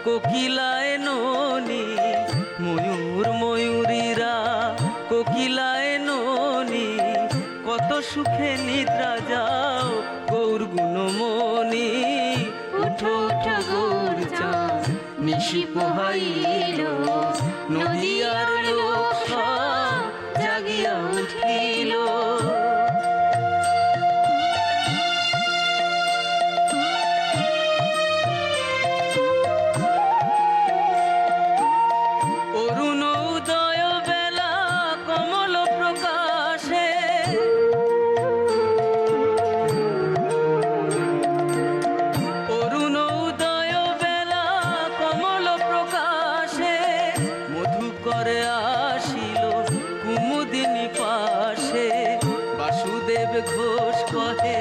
কোকিলায় ননি, ময়ূর ময়ূরীরা কোকিলায় ননি, কত সুখে নিদ্রা যাও গৌর গুণমণি। উঠো উঠো গৌর চাঁদ নিশি পোহাইল, নদিয়ার লোক সব জাগিয়া উঠিল। ঘোষ কহে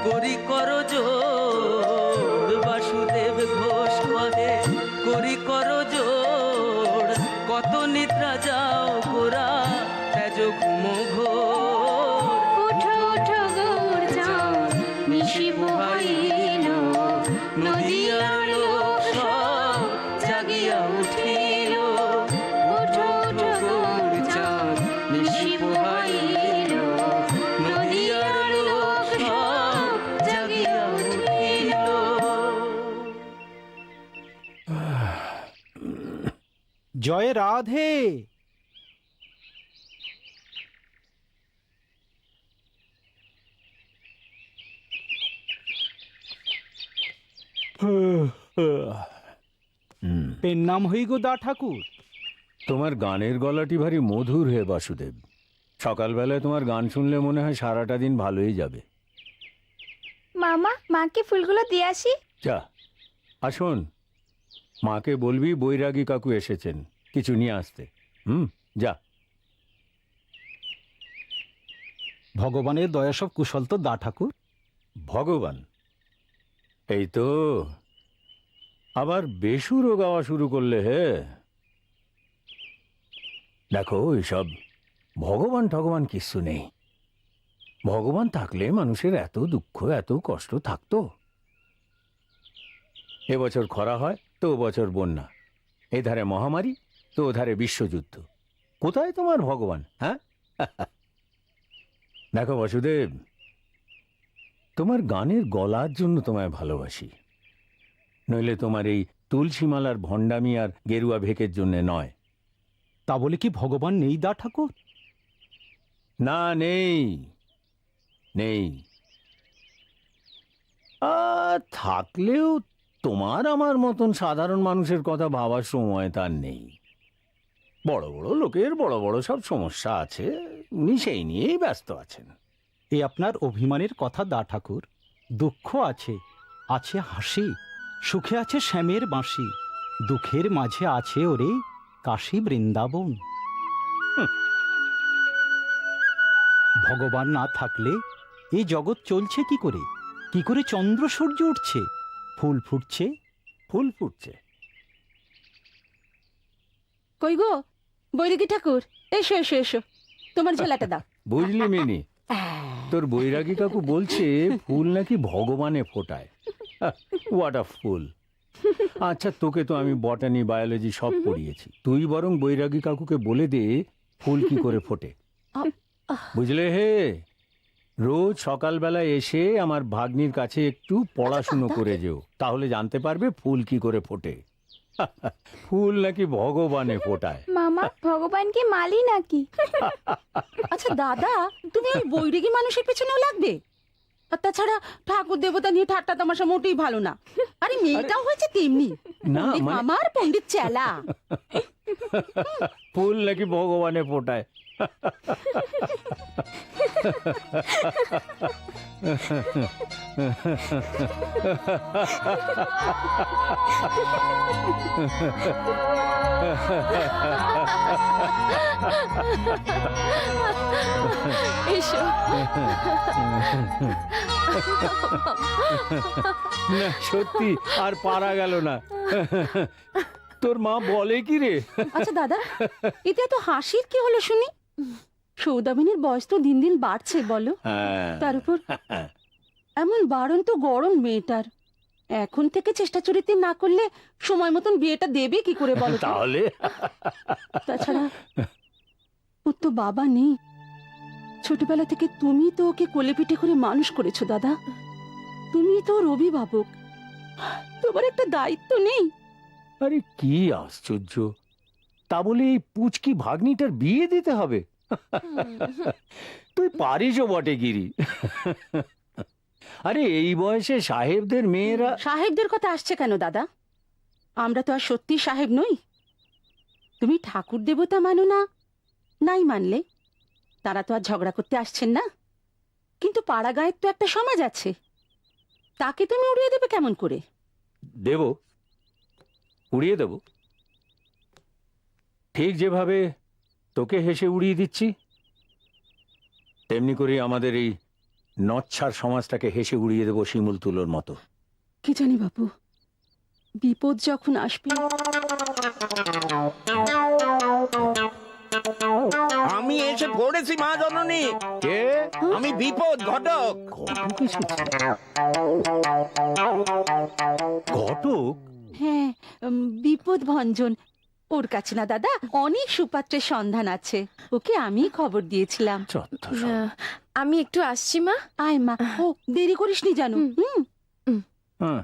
করি কর জোড়, বাসুদেব ঘোষ কহে করি কর জোড়, কত নিদ্রা যাও গোরা তেজ ঘুম ঘোর। উঠো উঠো গৌর চাঁদ নিশি পোহাইল, নদিয়ার লোক সব জাগিয়া উঠিল। উঠো উঠো গৌর চাঁদ নিশি পোহাইল, জয় রাধে। পেন নাম হই গো দা ঠাকুর। তোমার গানের গলাটি ভারী মধুর হে বাসুদেব। সকালবেলায় তোমার গান শুনলে মনে হয় সারাটা দিন ভালোই যাবে। মামা, মাকে ফুলগুলো দিয়ে আসি। যা, আসুন, মাকে বলবি বৈরাগী কাকু এসেছেন, কিছু নিয়ে আসতে। যা। ভগবানের দয়া সব কুশল তো দা ঠাকুর? ভগবান এই তো আবার বেসুরও গাওয়া শুরু করলে হে। দেখো, এইসব ভগবান ঠগবান কিছু নেই। ভগবান থাকলে মানুষের এত দুঃখ এত কষ্ট থাকতো? এবছর খরা হয় তো বছর বন্যা, এধারে মহামারী তো ওধারে বিশ্বযুদ্ধ। কোথায় তোমার ভগবান? হ্যাঁ দেখো বাসুদেব, তোমার গানের গলার জন্য তোমায় ভালোবাসি, নইলে তোমার এই তুলসীমালার ভণ্ডামি আর গেরুয়া ভেকের জন্য নয়। তা বলে কি ভগবান নেই দা ঠাকুর? না, নেই নেই। থাকলেও তোমার আমার মতন সাধারণ মানুষের কথা ভাবার সময় তার নেই। বড় বড় লোকের বড় বড় সব সমস্যা আছে, উনি সেই নিয়েই ব্যস্ত আছেন। এ আপনার অভিমানের কথা দা ঠাকুর। দুঃখ আছে, আছে হাসি, সুখে আছে শ্যামের বাঁশি, দুঃখের মাঝে আছে ওরে কাশী বৃন্দাবন। ভগবান না থাকলে এই জগৎ চলছে কি করে? কি করে চন্দ্র সূর্য উঠছে, ফুল ফুটছে, ফুল ফুটছে? কই গো বৈরাগী ঠাকুর, এসো এসো এসো, তোমার ঝোলাটা দাও। বুঝলি মিনি, তোর বৈরাগী কাকু বলছে ফুল নাকি ভগবানে ফোটায়। হোয়াট আ ফুল! আচ্ছা, তোকে তো আমি বটানি বায়োলজি সব পড়িয়েছি, তুই বরং বৈরাগী কাকুকে বলে দে ফুল কি করে ফোটে। বুঝলে হে, রোজ সকালবেলায় এসে আমার ভাগ্নির কাছে একটু পড়াশুনো করে যেও, তাহলে জানতে পারবে ফুল কি করে ফোটে। ফুল নাকি ভগবানে ফোটায়। মামা, ভগবান কি মালি নাকি? আচ্ছা দাদা, তুমি ওই বৈরাগী মানুষের পেছনেও লাগবে? আর তাছাড়া ঠাকুর দেবতা নিয়ে ঠাট্টা তামাশা মোটেই ভালো না। আরে মেয়েটাও হয়েছে তেমনি, না আমার পণ্ডিত চেলা। ফুল নাকি ভগবানে ফোটায়। এসো। না সত্যি আর পারা গেল না। তোর মা বলে কি রে? আচ্ছা দাদা, এতে এত হাসির কি হলো শুনি? সৌদামিনীর বয়স তো দিন দিন বাড়ছে বলো, হ্যাঁ। তার উপর এমন বাড়ন্ত গরম মেয়েটার। এখন থেকে চেষ্টা চরিত্র না করলে সময় মতন বিয়েটা দেবে কি করে বলো তো? তাহলে তাছাড়া ওর তো বাবা নেই। ছোটবেলা থেকে তুমি তো ওকে কোলে পিঠে করে মানুষ করেছো দাদা। তুমি তো ওর অভিভাবক, তোমার একটা দায়িত্ব নেই? আরে কি আশ্চর্য! তা বলে এই পুচকি ভাগ্নিটার বিয়ে দিতে হবে? তুই পারিসও বটে গিরি। আরে এই বয়সে সাহেবদের মেয়েরা। সাহেবদের কথা আসছে কেন দাদা? আমরা তো আর সত্যি সাহেব নই। তুমি ঠাকুর দেবতা মানো না, নাই মানলে তারা তো আর ঝগড়া করতে আসছেন না। কিন্তু পাড়া গাঁয়ের তো একটা সমাজ আছে, তাকে তুমি উড়িয়ে দেবে কেমন করে? দেব, উড়িয়ে দেব, ঠিক যেভাবে তোকে হেসে উড়িয়ে দিচ্ছি তেমনি করে আমাদের এই নচ্ছার সমাজটাকে হেসে উড়িয়ে দেবো শিমুল তুলোর মতো। কি জানি বাবু, বিপদ যখন আসবে। আমি এসে পড়েছি মা জননী। কে? আমি বিপদ ঘটক। ঘটক এসেছে? ঘটক? হ্যাঁ, বিপদ ভঞ্জন। ওর কাছে না দাদা অনেক সুপাত্রের সন্ধান আছে, ওকে আমি খবর দিয়েছিলাম। চত্বর। আমি একটু আসছি মা। আয় মা, ও দেরি করিসনি জানো। হ্যাঁ।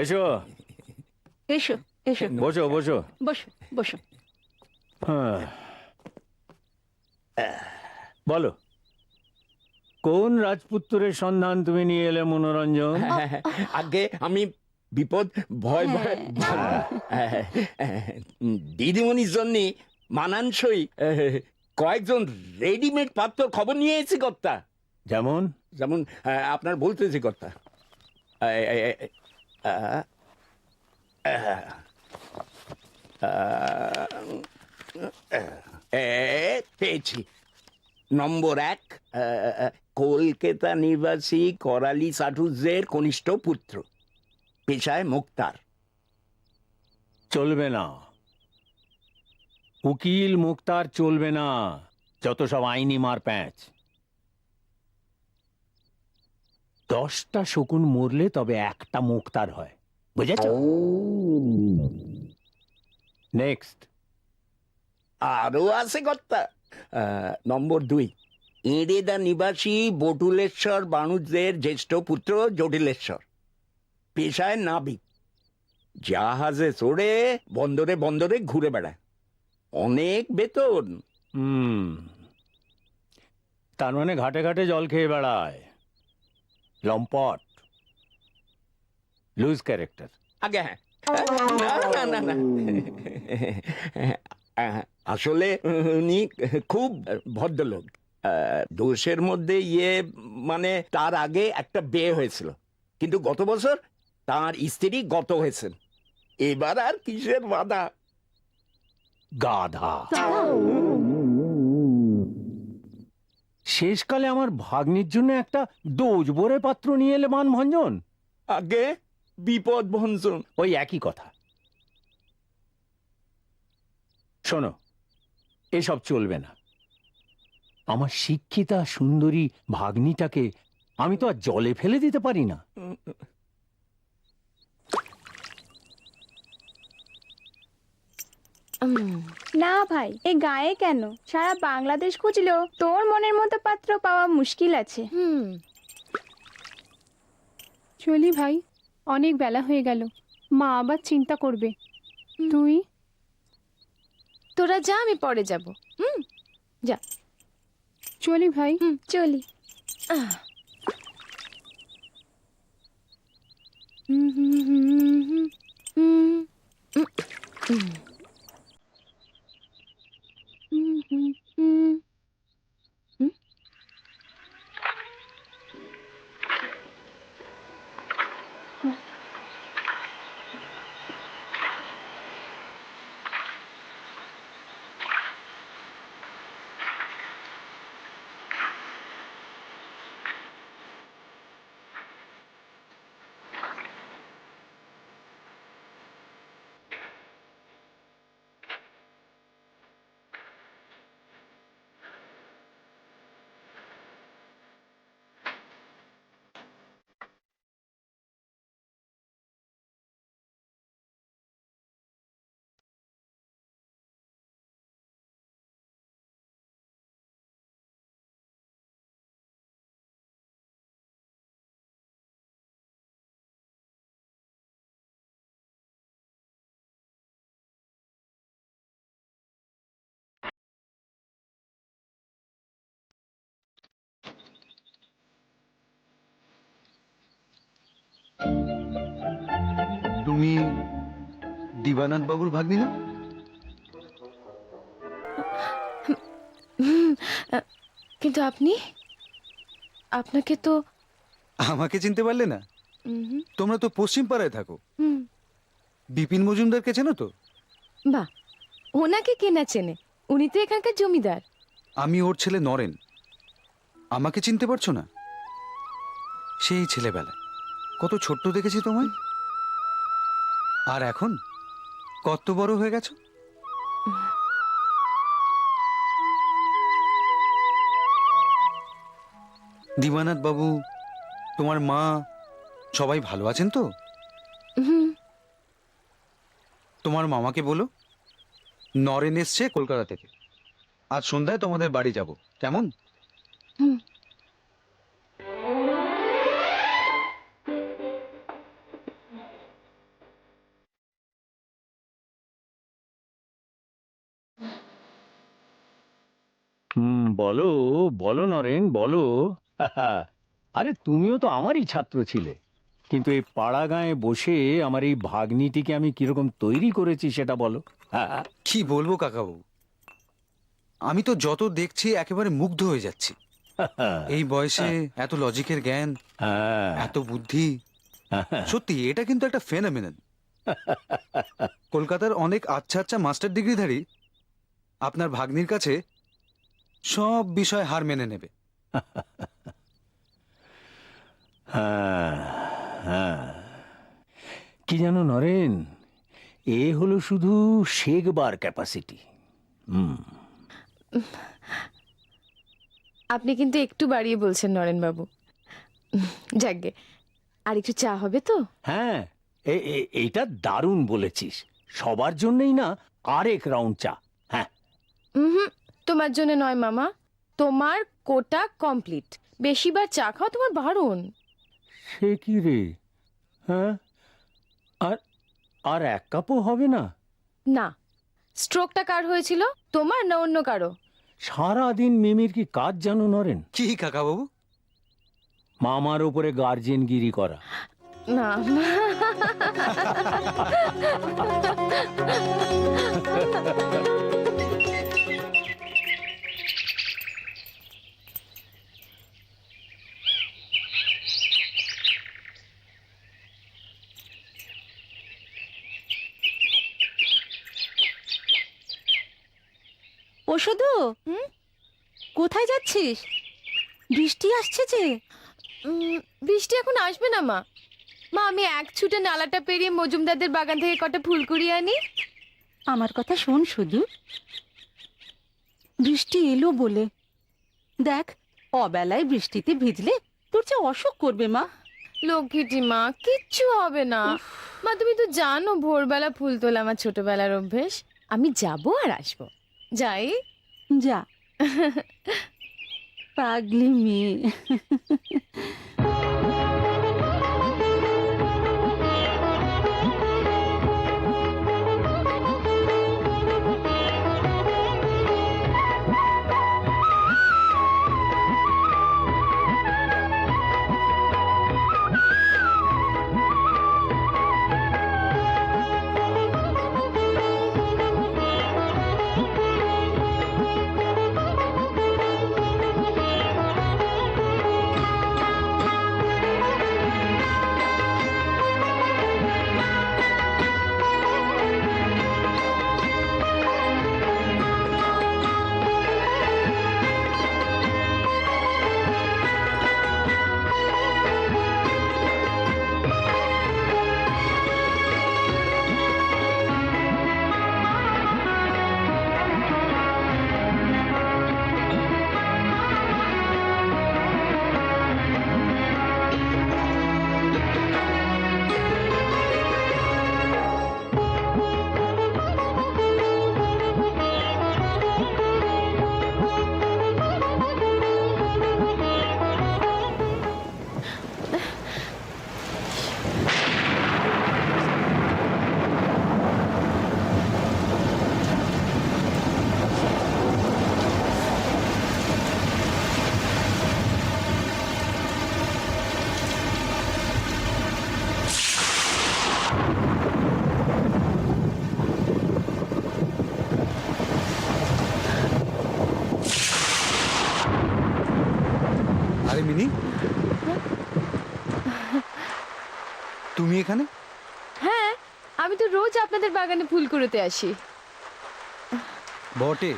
এসো এসো এসো, বসো বসো। বসো বসো। হ্যাঁ। বলো, কোন রাজপুত্রের সন্ধান তুমি নিয়ে এলে মনোরঞ্জন? আগে আমি বিপদ ভয় ভয় দিদিমণির জন্য মানানসই কয়েকজন রেডিমেড পাত্র খবর নিয়ে এসেছি কর্তা। যেমন? যেমন আপনার বলতেছি কর্তা। পেয়েছি। নম্বর 1, কলকাতা নিবাসী করালি চাটুর্যের কনিষ্ঠ পুত্র, পেশায় মুক্তার। চলবে না, উকিল মুক্তার চলবে না, যত সব আইনি মার প্যাঁচ। 10টা শকুন মরলে তবে একটা মুক্তার হয়, বুঝেছ? নেক্সট। আরো আছে কর্তা। নম্বর 2, এঁড়েদা নিবাসী বটুলেশ্বর বাণুজ্যের জ্যেষ্ঠ পুত্র জটিলেশ্বর, পেশায় নাবিক, জাহাজে চড়ে বন্দরে বন্দরে ঘুরে বেড়ায়, অনেক বেতন। তার মানে ঘাটে ঘাটে জল খেয়ে বেড়ায়, লম্পট, লুজ ক্যারেক্টার। আগে হ্যাঁ, না না না না, আসলে উনি খুব ভদ্রলোক। দোষের মধ্যে মানে তার আগে একটা বিয়ে হয়েছিল, কিন্তু গত বছর তার স্ত্রী গত হয়েছেন। এবার আর কিসের বাধা। গাধা। শেষকালে আমার ভাগ্নির জন্য একটা দোজবরে পাত্র নিয়ে এলে মানভঞ্জন। আগে বিপদ ভঞ্জন। ওই একই কথা। শোনো, এসব চলবে না। আমার শিক্ষিতা সুন্দরী ভাগ্নিটাকে আমি তো আর জলে ফেলে দিতে পারি না। না ভাই, এ গায়ে কেন? সারা বাংলাদেশ খুঁজলেও তোর মনের মতো পাত্র পাওয়া মুশকিল আছে। চলি ভাই, অনেক বেলা হয়ে গেল, মা আবার চিন্তা করবে। তুই তোরা যা, আমি পরে যাব। যা। চলি ভাই। চলি। তুমি দিবানাথ বাবুর ভাগ্নি না? কিন্তু আপনি, আপনাকে তো আমাকে চিনতে পারলে না? তোমরা তো পশ্চিম পাড়ায় থাকো। বিপিন মজুমদারকে চেনো তো? বাহ, ওনাকে কে না চেনে, উনি তো এখানকার জমিদার। আমি ওর ছেলে নরেন। আমাকে চিনতে পারছো না? সেই ছেলেবেলায় কত ছোট্ট দেখেছি তোমায়, আর এখন কত বড় হয়ে গেছো। দিবানাথ বাবু, তোমার মা সবাই ভালো আছেন তো? তোমার মামাকে বলো নরেন এসছে কলকাতা থেকে, আজ সন্ধ্যায় তোমাদের বাড়ি যাব, কেমন? বলো বলো নরেন, বলো। আরে তুমিও তো আমারই ছাত্র ছিলে, কিন্তু এই পাড়া গাঁয়ে বসে আমার এই ভাগ্নিটিকে আমি কিরকম তৈরি করেছি সেটা বলো। কি বলবো কাকাবাবু, আমি তো যত দেখছি একেবারে মুগ্ধ হয়ে যাচ্ছি। এই বয়সে এত লজিকের জ্ঞান, এত বুদ্ধি, সত্যি এটা কিন্তু একটা ফেনোমেনন। কলকাতার অনেক আচ্ছা আচ্ছা মাস্টার ডিগ্রিধারী আপনার ভাগ্নির কাছে সব বিষয় হার মেনে নেবে। কি জানো নরেন, এ হলো শুধু শেখবার ক্যাপাসিটি। আপনি কিন্তু একটু বাড়িয়ে বলছেন নরেন বাবু। যাকগে, আর একটু চা হবে তো? হ্যাঁ, এইটা দারুণ বলেছিস, সবার জন্যই না আরেক রাউন্ড চা। হ্যাঁ, তোমার জন্য নয় মামা, তোমার কোটা কমপ্লিট। বেশিবার চা খাও তোমার বারণ। সে কি রে? হ্যাঁ, আর আর এক কাপও হবে না? না, স্ট্রোকটা কার হয়েছিল, তোমার না অন্য কারো? সারাদিন মিমির কি কাজ জানো নরেন? কি কাকাবাবু? মামার উপরে গার্জেনগিরি করা। না ও শুধু কোথায় যাচ্ছিস? বৃষ্টি আসছে যে। বৃষ্টি এখন আসবে না মা। মা, আমি এক ছুটে নালাটা পেরিয়ে মজুমদারদের বাগান থেকে কটা ফুল কুড়িয়ে আনি। আমার কথা শোন শুধু, বৃষ্টি এলো বলে দেখ, অবেলায় বৃষ্টিতে ভিজলে তোর যে অসুখ করবে মা। লক্ষ্মীটি মা, কিচ্ছু হবে না। মা, তুমি তো জানো ভোরবেলা ফুল তোলা আমার ছোটবেলার অভ্যেস। আমি যাবো আর আসবো। যাই। যা পাগলি মেয়ে। আরে মিনি, তুমি এখানে? হ্যাঁ, আমি তো রোজ আপনাদের বাগানে ফুল কুড়োতে আসি। বটে,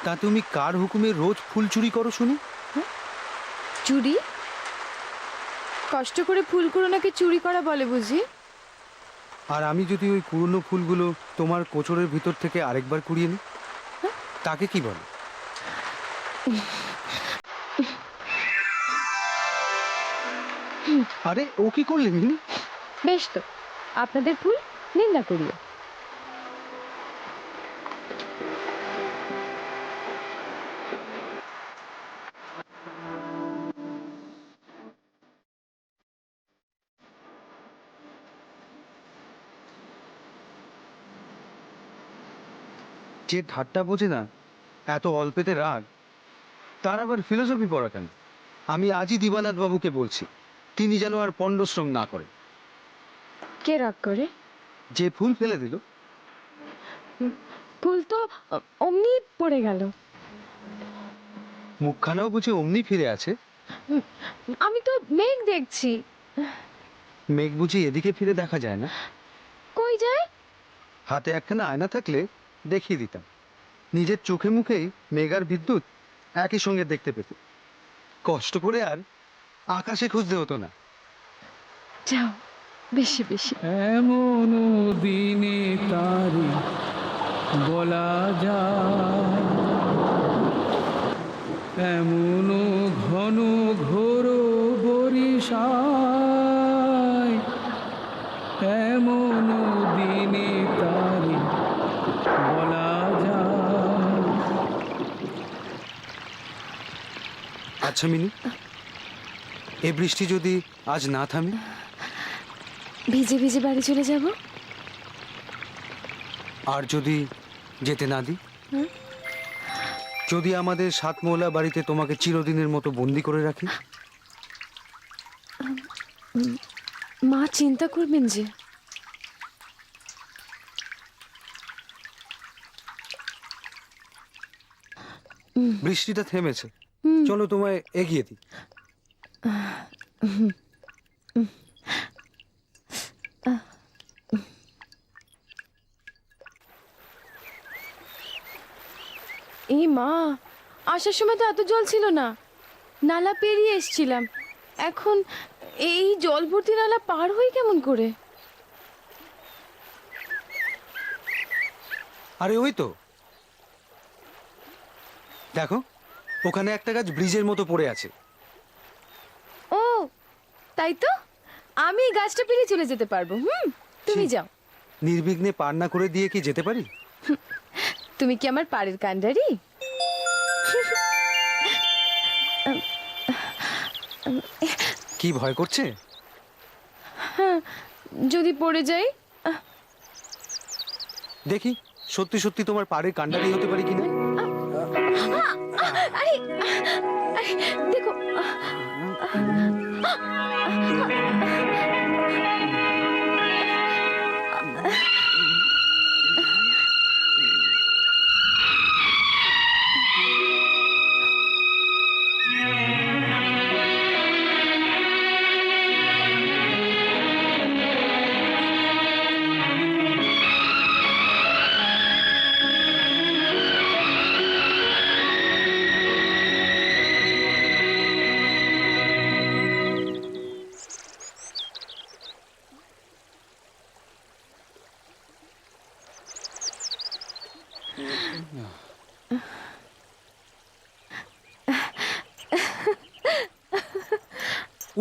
তা তুমি কার হুকুমে রোজ ফুল চুরি করো শুনি? চুরি? কষ্ট করে ফুল কুড়োনোকে চুরি করা বলে বুঝি? আর আমি যদি ওই কুড়নো ফুলগুলো তোমার কোচরের ভিতর থেকে আরেকবার কুড়িয়ে নিই, তাকে কি বলে? আরে ও কি করলে মিনি? বেশ তো, আপনাদের ফুল নিন্দা করিও। যে ঠাট্টা বোঝে না, এত অল্পেতে রাগ, তার আবার ফিলোসফি পড়া কেন? আমি আজই দিবানাথ বাবুকে বলছি, তিনি যেন আর পণ্ডশ্রম না করে। কে রাগ করে? যে ফুল ফেলে দিল। ফুল তো অমনি পড়ে গেল। মুখখানাও বুঝি অমনি ফিরে আছে। আমি তো মেঘ দেখছি। মেঘ বুঝি এদিকে ফিরে দেখা যায় না? কই যায়? হাতে একখানা আয়না থাকলে দেখিয়ে দিতাম, নিজের চোখে মুখেই মেঘ আর বিদ্যুৎ একই সঙ্গে দেখতে পেত। কষ্ট করে আর আকাশে খুঁজতে হতো না। যাও, বেশি বেশি। এমন দিনে তারি বলা যায়, এমন ঘন ঘোর বরিশায়, এমন দিনে তারি বলা যায়। আচ্ছা মিনি, এ বৃষ্টি যদি আজ না থামে? ভিজে ভিজে বাড়ি চলে যাব। আর যদি যেতে না দিই? যদি আমাদের সাতমহলা বাড়িতে তোমাকে চিরদিনের মতো বন্দি করে রাখি? মা চিন্তা করবেন যে। বৃষ্টিটা থেমেছে, চলো তোমায় এগিয়ে দিই। এই মা, আসার সময় তো এত জল ছিল না, নালা পেরিয়ে এসছিলাম। এখন এই জল ভর্তি নালা পার হই কেমন করে? আরে ওই তো দেখো, ওখানে একটা গাছ ব্রিজের মতো পড়ে আছে। ও তাই তো, আমি এই গাছটা পেরিয়ে চলে যেতে পারবো। তুমি যাও। নির্বিঘ্নে পার না করে দিয়ে কি যেতে পারি? তুমি কি আমার পাড়ের কান্ডারি? কি ভয় করছে? যদি পড়ে যাই? দেখি সত্যি সত্যি তোমার পাড়ের কান্ডারি হতে পারি কিনা। আরে আরে, দেখো।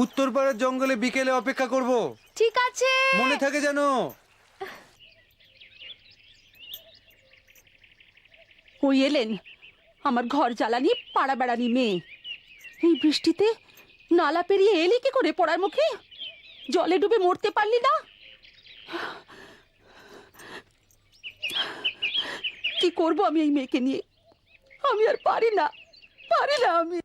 উত্তরপাড়ার জঙ্গলে বিকেলে অপেক্ষা করব, ঠিক আছে। মনে থাকে যেন। ওই এলেন আমার ঘর জ্বালানি পাড়া বেড়ানি মেয়ে। এই বৃষ্টিতে নালা পেরিয়ে এলি কি করে পড়ার মুখে? জলে ডুবে মরতে পারলি না? কি করব আমি এই মেয়েকে নিয়ে? আমি আর পারি না, পারি না আমি।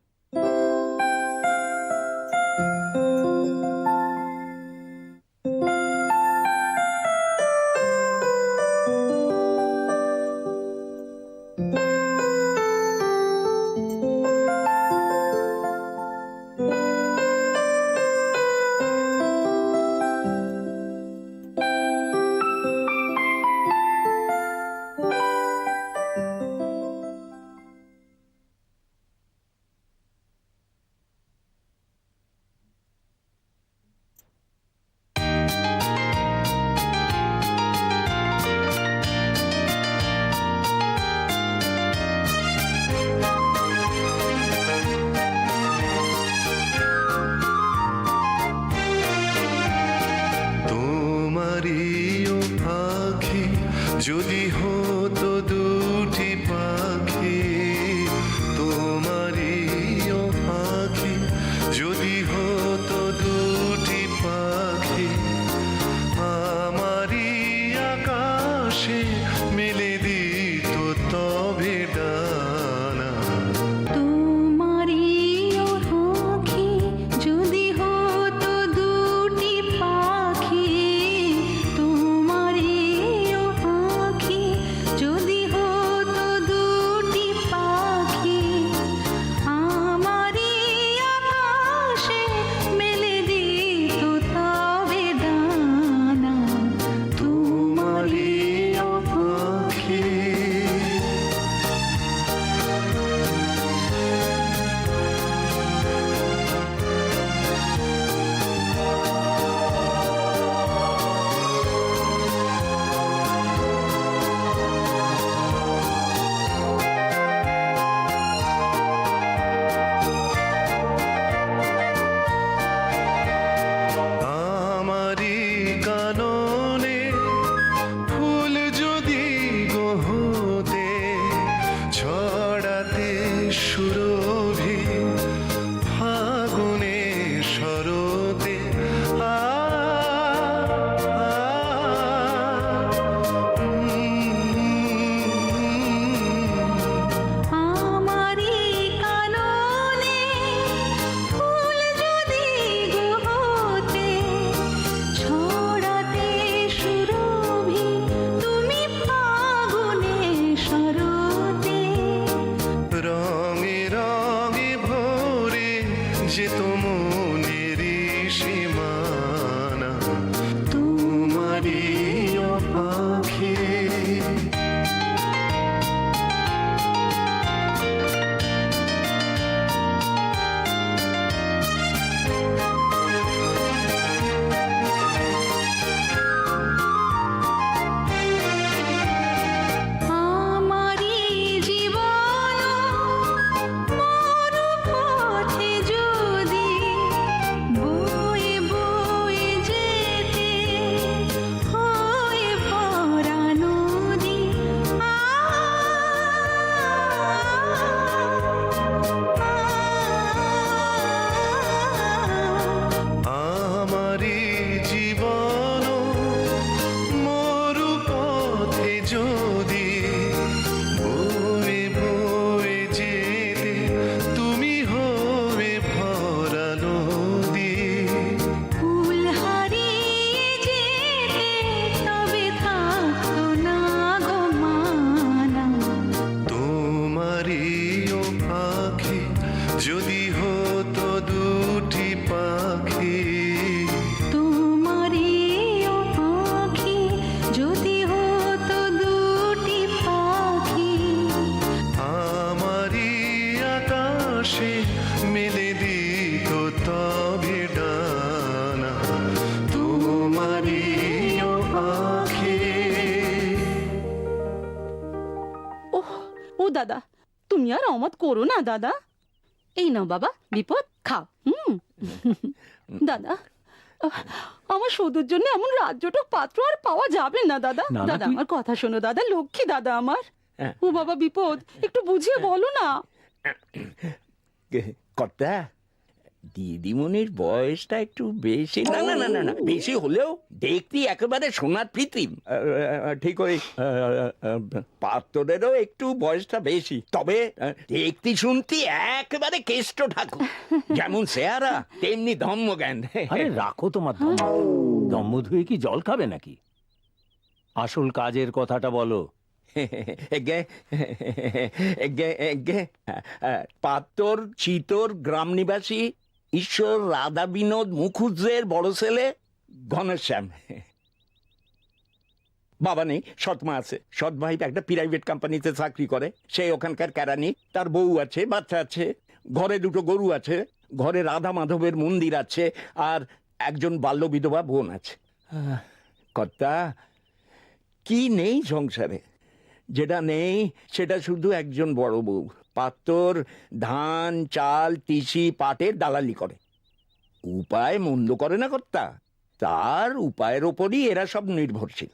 যে তো মনেরই সীমানা তোমারই পাখি। আমারি জীবন মোর পথে যদি বয়ে বয়ে যেতে হয় ভরা নদী, আমারি জীবন মরু পথে যদি বয়ে বয়ে যেতে তুমি হবে ভরা নদী। ফুল হারিয়ে যেতে তবে থাকতো না গো মানা। তোমারই ও পাখি যদি হতো দুটি পাখি। তোমারই ও পাখি যদি হতো দুটি পাখি, আমারই আকাশে মেলে দিত তবে ডানা তোমারই ও পাখি। ওহ, ও দাদা, তুমি আর অমত করো না দাদা। এই নাও বাবা, বিপদ খাও। দাদা, আমার সদুর জন্য এমন রাজ্যটক পাত্র আর পাওয়া যাবে না দাদা। না, না, দাদা তুই- আমার কথা শোনো দাদা, লক্ষ্মী দাদা আমার। হ্যাঁ। ও বাবা বিপদ, একটু বুঝিয়ে বলো না। কর্তা, দিদিমণির বয়সটা একটু বেশি না না না না না বেশি হলেও দেখতে একেবারে সোনার কৃত্রিম। ঠিক ওই পাত্রেরও একটু বয়সটা বেশি, তবে দেখতে শুনতে একেবারে কেষ্ট ঠাকুর। যেমন চেহারা তেমনি ধর্মজ্ঞান। আরে রাখো তোমার ধম্ম। ধম্ম ধুয়ে কি জল খাবে নাকি? আসল কাজের কথাটা বলো। পাত্তর চিতর গ্রাম নিবাসী ঈশ্বর রাধা বিনোদ মুখুজ্জের বড় ছেলে ঘনশ্যাম। বাবা নেই, সৎ মা আছে। সৎ ভাই একটা প্রাইভেট কোম্পানিতে চাকরি করে, সে ওখানকার কেরানি। তার বউ আছে, বাচ্চা আছে, ঘরে দুটো গরু আছে, ঘরে রাধা মাধবের মন্দির আছে, আর একজন বাল্য বিধবা বোন আছে। কর্তা, কি নেই সংসারে? যেটা নেই সেটা শুধু একজন বড় বউ। পাত্তর ধান চাল তিসি পাটের দালালি করে, উপায় মন্দ করে না কর্তা। তার উপায়ের ওপরই এরা সব নির্ভরশীল।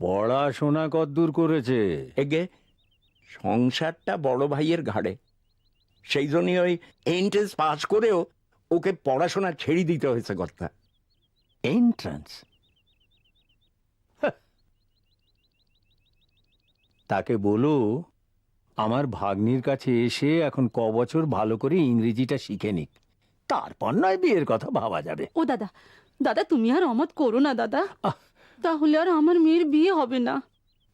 পড়াশোনা কদ্দূর করেছে? এগে সংসারটা বড় ভাইয়ের ঘাড়ে, সেই জন্যই ওই এন্ট্রেন্স পাস করেও ওকে পড়াশোনা ছেড়ে দিতে হয়েছে কর্তা। এন্ট্রান্স? তাকে বলো আমার ভাগ্নির কাছে এসে এখন বছর ভালো করে ইংরেজিটা শিখে নিক, তারপর নয় বিয়ের কথা ভাবা যাবে। ও দাদা, দাদা তুমি আর অমত করো না দাদা, তাহলে আর আমার মেয়ের বিয়ে হবে না।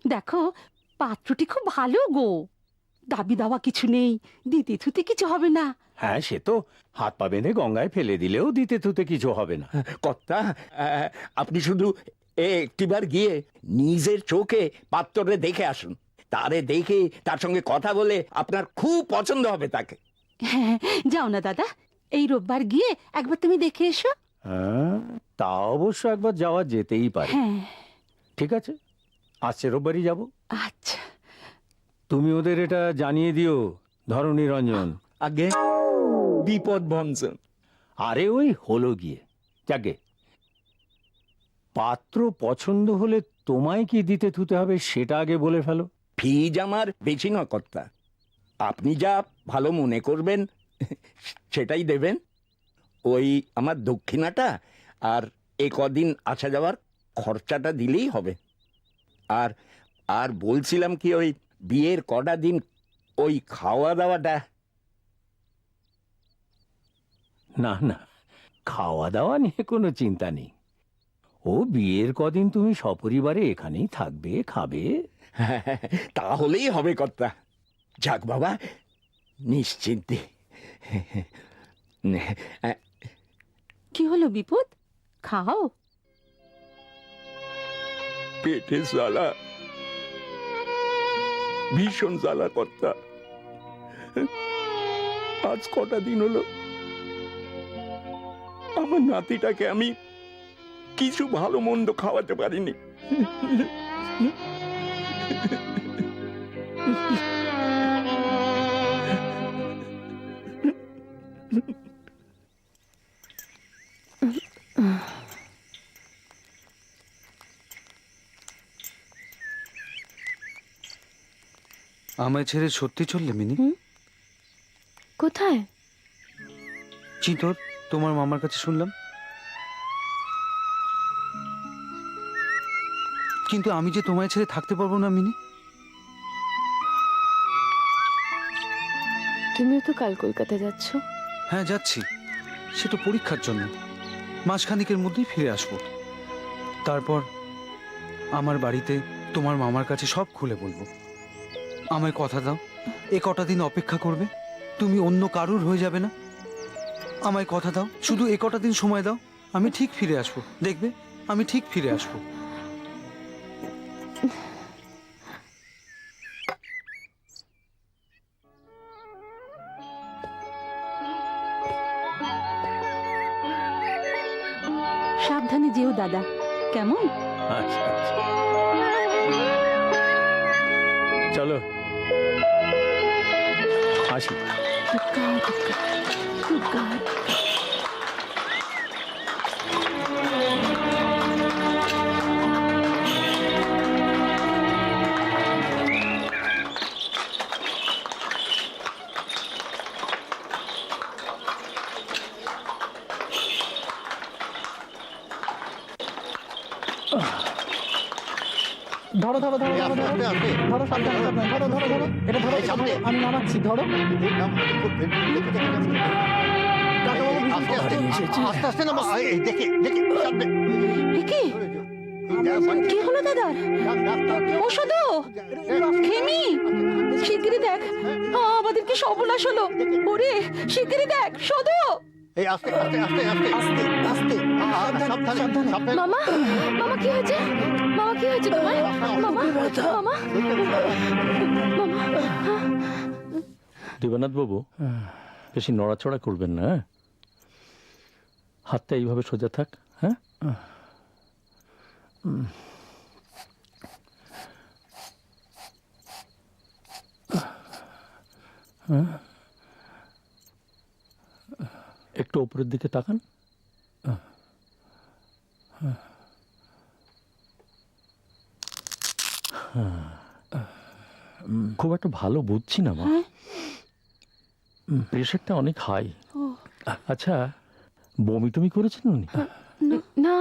দেখো পাত্রটি খুব ভালো গো, দাবি দাওয়া কিছু নেই, দিতে থুতে কিছু হবে না। হ্যাঁ, সে তো হাত পা বেঁধে গঙ্গায় ফেলে দিলেও দিতে থুতে কিছু হবে না। কর্তা, আপনি শুধু একটিবার গিয়ে নিজের চোখে পাত্ররে দেখে আসুন। তারে দেখে তার সঙ্গে কথা বলে আপনার খুব পছন্দ হবে তাকে। হ্যাঁ, যাও না দাদা, এই রোববার গিয়ে একবার তুমি দেখে এসো। হ্যাঁ, তা অবশ্য একবার যাওয়া যেতেই পারে। হ্যাঁ ঠিক আছে, আসছে রোববারই যাব। আচ্ছা। তুমি ওদের এটা জানিয়ে দিও, ধরণী রঞ্জন। আগে বিপদ ভঞ্জন। আরে ওই হলো গিয়ে, যাকে পাত্র পছন্দ হলে তোমায় কি দিতে থুতে হবে সেটা আগে বলে ফেলো। ফিজ আমার বেশি নয় কর্তা, আপনি যা ভালো মনে করবেন সেটাই দেবেন। ওই আমার দক্ষিণাটা আর এ কদিন আসা যাওয়ার খরচাটা দিলেই হবে। আর আর বলছিলাম কি, ওই বিয়ের কটা দিন ওই খাওয়া দাওয়াটা। না না, খাওয়া দাওয়া নিয়ে কোনো চিন্তা নেই। ও বিয়ের কদিন তুমি সপরিবারে এখানেই থাকবে, খাবে। তাহলেই হবে কর্তা। যাক বাবা, নিশ্চিন্তে। কি হলো বিপদ? খাও। পেটে জ্বালা, ভীষণ জ্বালা কর্তা। আজ কটা দিন হলো আমার নাতিটাকে আমি কিছু ভালো মন্দ খাওয়াতে পারিনি। আমায় ছেড়ে সত্যি চললে মিনি? কোথায়? চিতর, তোমার মামার কাছে শুনলাম। কিন্তু আমি যে তোমায় ছেড়ে থাকতে পারবো না মিনি। তুমিও তো কাল কলকাতা যাচ্ছ। হ্যাঁ যাচ্ছি, সে তো পরীক্ষার জন্য। মাসখানিকের মধ্যেই ফিরে আসবো। তারপর আমার বাড়িতে তোমার মামার কাছে সব খুলে বলবো। আমায় কথা দাও, এ কটা দিন অপেক্ষা করবে, তুমি অন্য কারুর হয়ে যাবে না। আমায় কথা দাও, শুধু এ কটা দিন সময় দাও, আমি ঠিক ফিরে আসবো। দেখবে, আমি ঠিক ফিরে আসবো। সাবধানে যেও দাদা, কেমন? আচ্ছা আচ্ছা, চলো আসি। ধরো ধরো ধরো ধরো ধরো ধরো, সাবধানে সাবধানে, ধরো ধরো ধরো, এটা ধরো, আমি নামাচ্ছি, ধরো। আস্তে আস্তে নামা, এই দেখে দেখে সামনে। এ কি? কি হলো দাদার? ও শুধু খেমি, শিগগিরই দেখ, আমাদের কি সর্বনাশ হলো। ওরে শিগগিরই দেখ, শুধু। এই আস্তে আস্তে আস্তে আস্তে আস্তে আস্তে, সাবধানে সাবধানে। মামা, মামা কি হয়েছে? মামা কি হয়েছে তোমার? মামা, মামা, মামা। দেবনাথ বাবু, বেশি নড়াচড়া করবেন না। হাতটা এইভাবে সোজা থাক। হ্যাঁ, একটু উপরের দিকে তাকান। খুব একটা ভালো বুঝছি না মা, প্রেশারটা অনেক হাই। আচ্ছা, বমি টমি করেছেন উনি? না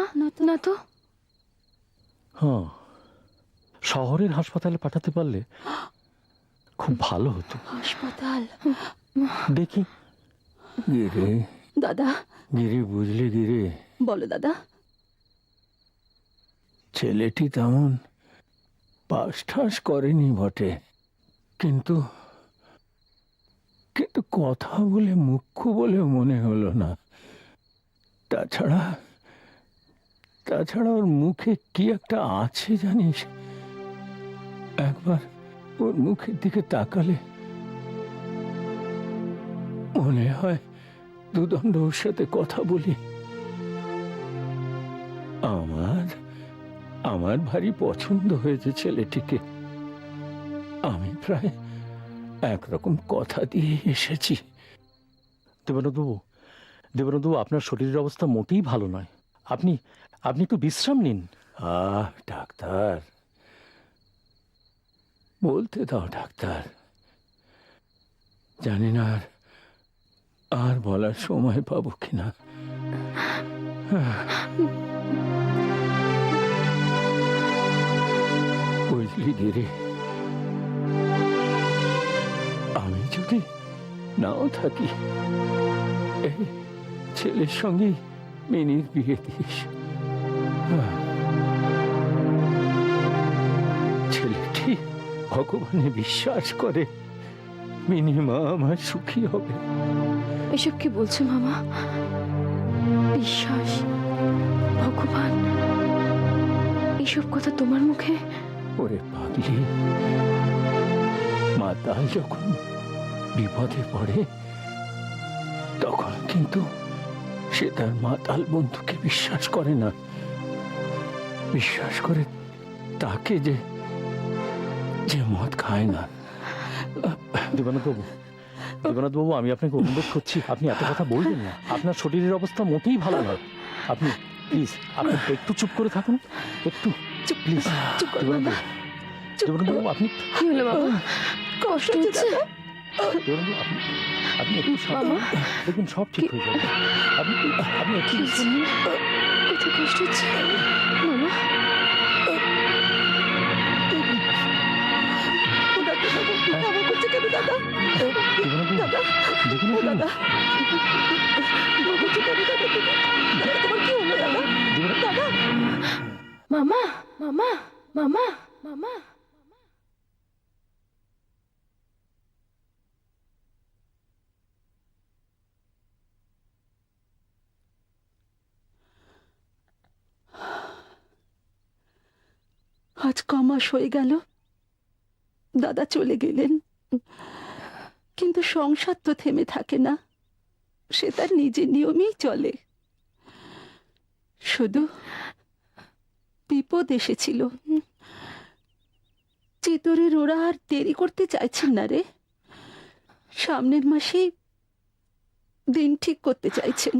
না তো। হ্যাঁ, শহরের হাসপাতালে পাঠাতে পারলে খুব ভালো হতো। হাসপাতাল? দেখি। গিরে দাদা, গিরে, বুঝলি গিরে, বলো দাদা। ছেলেটি তেমন পাস ঠাস করেনি বটে, কিন্তু কিন্তু কথা বলে মুখ্য বলে মনে হলো না। তাছাড়া তাছাড়া ওর মুখে কি একটা আছে জানিস, একবার ওর মুখের দিকে তাকালে মনে হয় দুদণ্ড ওর সাথে কথা বলি। আমার ভারী পছন্দ হয়েছে ছেলেটিকে। আমি প্রায় একরকম কথা দিয়ে এসেছি। দেবনাথবাবু, দেবনাথবাবু, আপনার শরীরের অবস্থা মোটেই ভালো নয়। আপনি একটু বিশ্রাম নিন। ডাক্তার, বলতে দাও ডাক্তার। জানি না আর বলার সময় পাবো কিনা। বুঝলি গিরি, আমি যদি নাও থাকি, এই ছেলের সঙ্গে মিনির বিয়ে দিস। ছেলেটি ভগবানে বিশ্বাস করে, মিনিমা আমার সুখী হবে। এসব কি বলছো মামা? বিশ্বাস, ভগবান, এসব কথা তোমার মুখে? ওরে পাগলি, মাতাল যখন বিপদে পড়ে তখন কিন্তু সে তার মাতাল বন্ধুকে বিশ্বাস করে না, বিশ্বাস করে তাকে যে যে মদ খায় না। দেবানাথ বাবু, আমি আপনাকে অনুরোধ করছি, আপনি এত কথা বলবেন না। আপনার শরীরের অবস্থা মোটেই ভালো নয়। আপনি প্লিজ, আপনি একটু চুপ করে থাকুন, একটু প্লিজ। দেবানাথ বাবু, আপনি কি হলো বাবা? কষ্ট হচ্ছে? দেবানাথ বাবু, আপনি একটু সাবধান, দেখুন সব ঠিক হয়ে যাবে। আপনি একটু কোথায় কষ্ট হচ্ছে মামা? মামা, মামা, মামা, মামা। আজ কমাস হয়ে গেল দাদা চলে গেলেন, কিন্তু সংসার তো থেমে থাকে না, সে তার নিজের নিয়মেই চলে। শুধু বিপদ এসেছিল, চিতরের ওরা আর দেরি করতে চাইছেন না রে। সামনের মাসে দিন ঠিক করতে চাইছেন।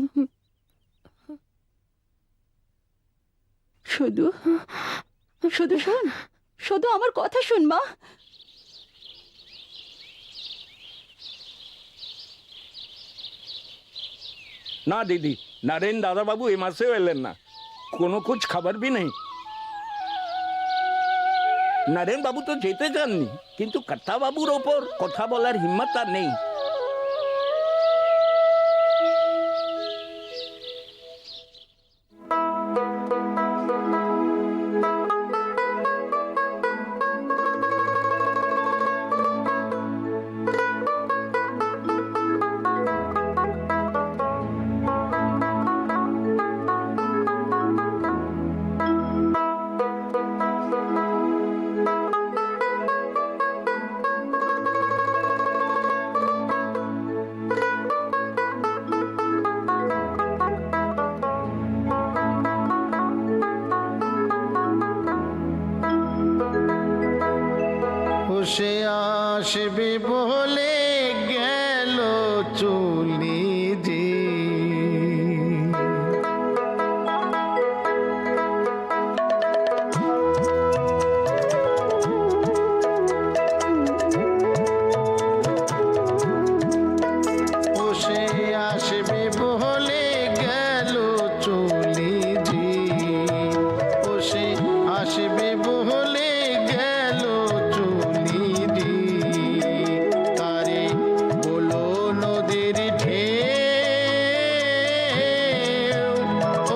শুধু শুধু শোন, শুধু আমার কথা শোন মা। না দিদি, নারেন দাদা বাবু এ মাসেও এলেন না, কোনো খোঁজ খবর भी नहीं। নারেন বাবু তো যেতে চাননি, কিন্তু কর্তা বাবুর ওপর কথা বলার হিম্মত আর নেই। সে আসবে বলে গেল চলে যে, ও সে আসবে বলে গেল চলে যে, ও সে আসবে বলে গেল চলে যে, তারে বলো নদীর ঢেউ,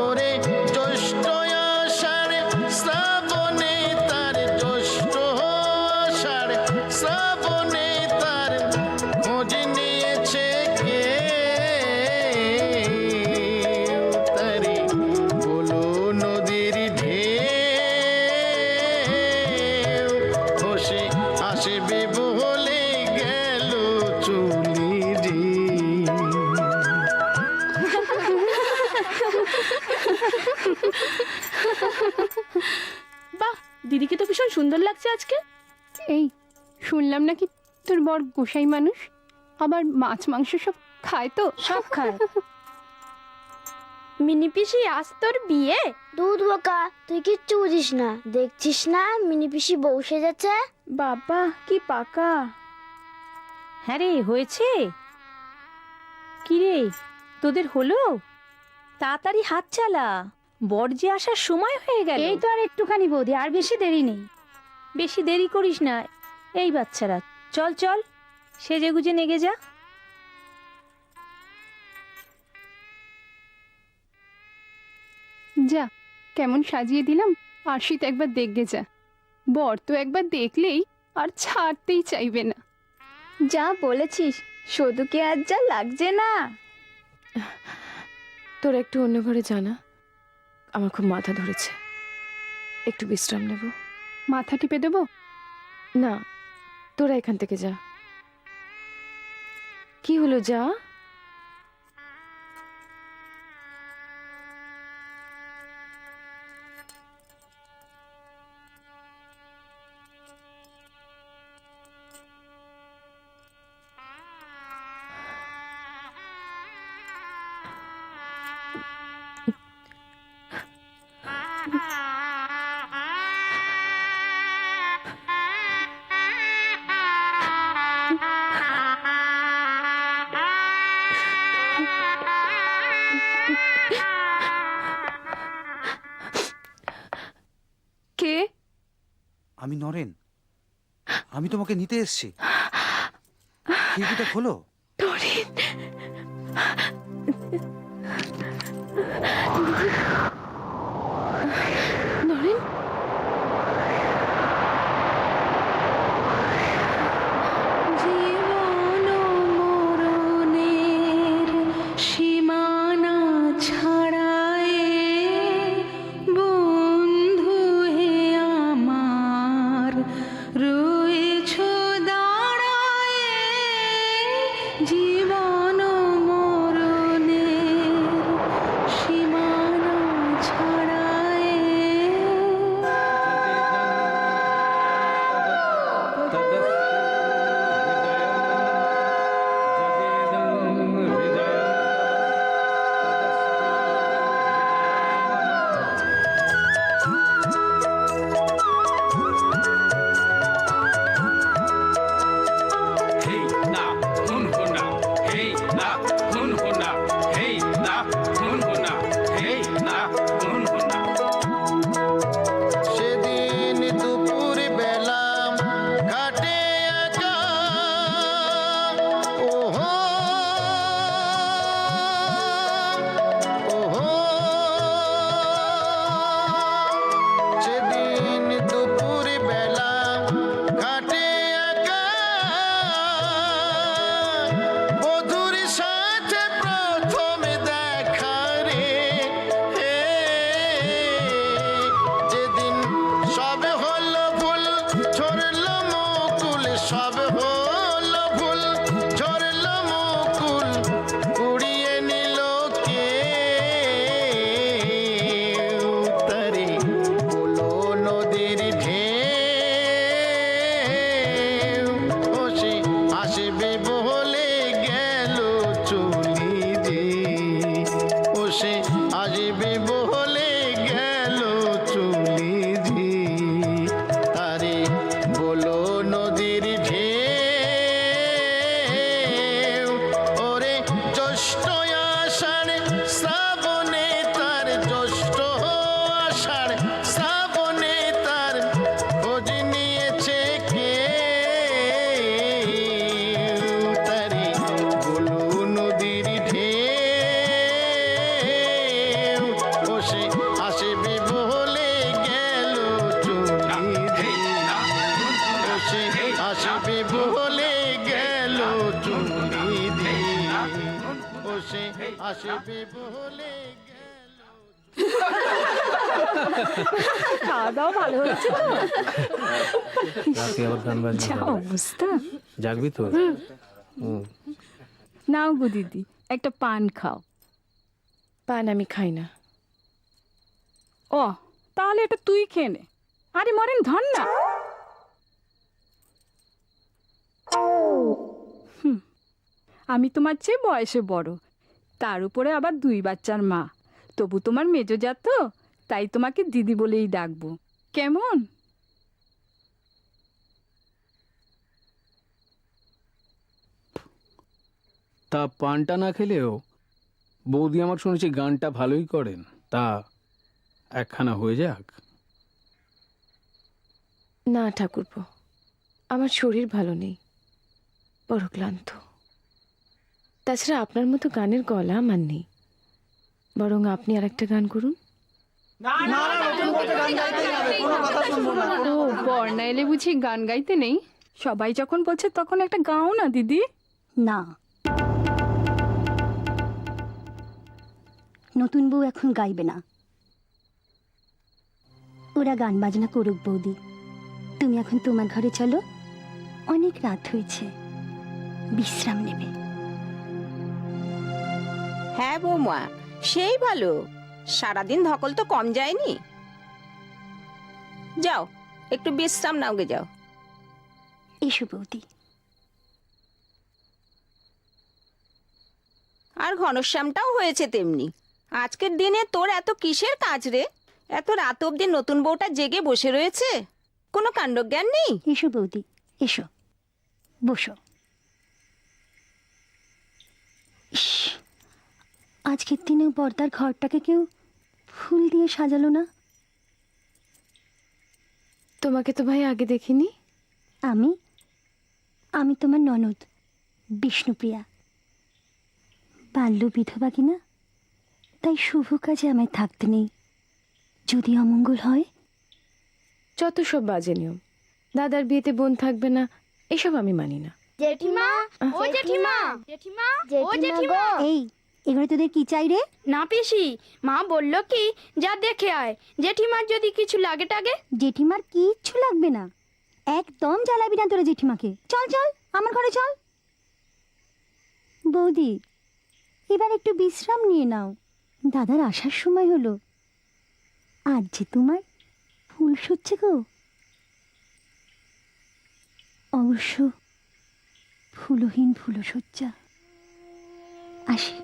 ওরে জ্যৈষ্ঠ আষাঢ় শ্রাবণে তার, জ্যৈষ্ঠ আষাঢ় শ্রাবণে তার খোঁজ নিয়েছে কে, তারে বলো নদীর ঢেউ, বসে আসবে বলে গেল চলে যে। বাহ, দিদিকে তো ভীষণ সুন্দর লাগছে আজকে। এই শুনলাম নাকি তোর বর গোসাই মানুষ, আবার মাছ মাংস সব খায় তো? সব খায়। মিনি পিসি আজ তোর বিয়ে? দুধ বোকা, তুই কিচ্ছু বুঝিস না। দেখছিস না মিনি পিসি বউ সেজেছে? বাবা কি পাকা! হ্যাঁ রে, হয়েছে কি রে, তোদের হলো? তাড়াতাড়ি হাত চালা, বর যে আসার সময় হয়ে গেল। এই তো আর একটুখানি বৌদি, আর বেশি দেরি নেই। বেশি দেরি করিস না। এই বাচ্চারা, চল চল, সেজে গুজে নেগে যা। যা, কেমন সাজিয়ে দিলাম, আশিত একবার দেখবে যা। বর তো একবার দেখলেই আর ছাড়তেই চাইবে না। যা বলেছিস শুধুকে আর যা লাগছে না। তোর একটু অন্য ঘরে জানা, আমার খুব মাথা ধরেছে, একটু বিশ্রাম নেব। মাথা টিপে দেবো? না, তোরা এখান থেকে যা। কি হলো, যা। কে? আমি নরেন, আমি তোমাকে নিতে এসেছি। খিড়কিটা খোলো। নরেন, নরেন, জীবন মরণের সীমানা ছাড়ায় বন্ধু হে আমার রয়েছ দাঁড়ায়, জীবন মরণের সীমানা ছাড়ায়। সেদিন দুপুর বেলা ঘাটে একা, ওহো ওহো, সেদিন দুপুর বেলা ঘাটে একা, বধুর সাথে প্রথম দেখা রে, যেদিন সব হলো ভুল ঝরলো মুকুল, সব হলো ভুল ঝরলো মুকুল, উড়িয়ে নিল কে উত্তরে বলো নদীর ঢেউ, ও সে আসবে বলে গেল চলি রে, ও সে আসবে বলে গেল চলি রে, তারে বলো নদীর ঢেউ, ওরে জ্যৈষ্ঠ আষাঢ় শ্রাবণে তার, জ্যৈষ্ঠ আষাঢ় শ্রাবণে তার খোঁজ নিয়েছে কে, তারে বলো নদীর ঢেউ, ও সে আসবে বলে গেল চলি রে, ও সে আসবে বলে গেল চলি রে, ও সে আসবে বলে গেল। খাওয়া দাওয়া ভালো হচ্ছে তো? রাতে আবার গান বাজনা যা হবে। অবস্থা। জাগবি তো? নাও গো দিদি, একটা পান খাও। পান আমি খাই না। ও, তাহলে এটা তুই খেয়ে নে। আরে মরেন, ধর না। আমি তোমার চেয়ে বয়সে বড়, তার উপরে আবার 2 বাচ্চার মা, তবু তোমার মেজোজাত তো, তাই তোমাকে দিদি বলেই ডাকবো, কেমন? তা পানটা না খেলেও বৌদি আমার শুনেছি গানটা ভালোই করেন, তা একখানা হয়ে যাক। না ঠাকুরপো, আমার শরীর ভালো নেই, বড় ক্লান্ত। তাছাড়া আপনার মতো গানের গলা আমার নেই, বরং আপনি আর একটা গান করুন। ও, বর্ণা এলে বুঝি গান গাইতে নেই? সবাই যখন বলছে তখন একটা গাও না দিদি। না, নতুন বউ এখন গাইবে না, ওরা গান বাজনা করুক। বৌদি, তুমি এখন তোমার ঘরে চলো, অনেক রাত হয়েছে, বিশ্রাম নেবে। হ্যাঁ বৌমা, সেই ভালো, সারাদিন ধকল তো কম যায়নি। যাও একটু বিশ্রাম নাও গে, যাও। এসো বৌদি। আর ঘনশ্যামটাও হয়েছে তেমনি। আজকের দিনে তোর এত কিসের কাজ রে? এত রাত অবধি নতুন বউটা জেগে বসে রয়েছে, কোনো কাণ্ডজ্ঞান নেই। এসো বৌদি, এসো, বসো। ইস, আজকের দিনেও বর্দার ঘরটাকে কেউ ফুল দিয়ে সাজালো না। তোমাকে তো ভাই আগে দেখিনি। আমি আমি তোমার ননদ বিষ্ণুপ্রিয়া, বাল্য বিধবা কিনা, তাই শুভ কাজে আমায় থাকতে নেই। যদি অমঙ্গল হয়। যত সব বাজে নিয়ম, দাদার বিয়েতে বোন থাকবে না, এসব আমি মানি না। জেঠিমা, ও জেঠিমা, জেঠিমা, ও জেঠিমা। এই, এবারে তোদের কি চাই রে? না পিসি, মা বললো কি যা দেখে আয়, জেঠিমার যদি কিছু লাগে টাগে। জেঠিমার কিচ্ছু লাগবে না, একদম জ্বালাবি না তোরা জেঠিমাকে। চল চল, আমার ঘরে চল। বৌদি, এবার একটু বিশ্রাম নিয়ে নাও, দাদার আসার সময় হলো। আজ যে তোমার ফুল সচ্ছে গো। অবশ্য ফুলহীন ফুলসজ্জা। আসি।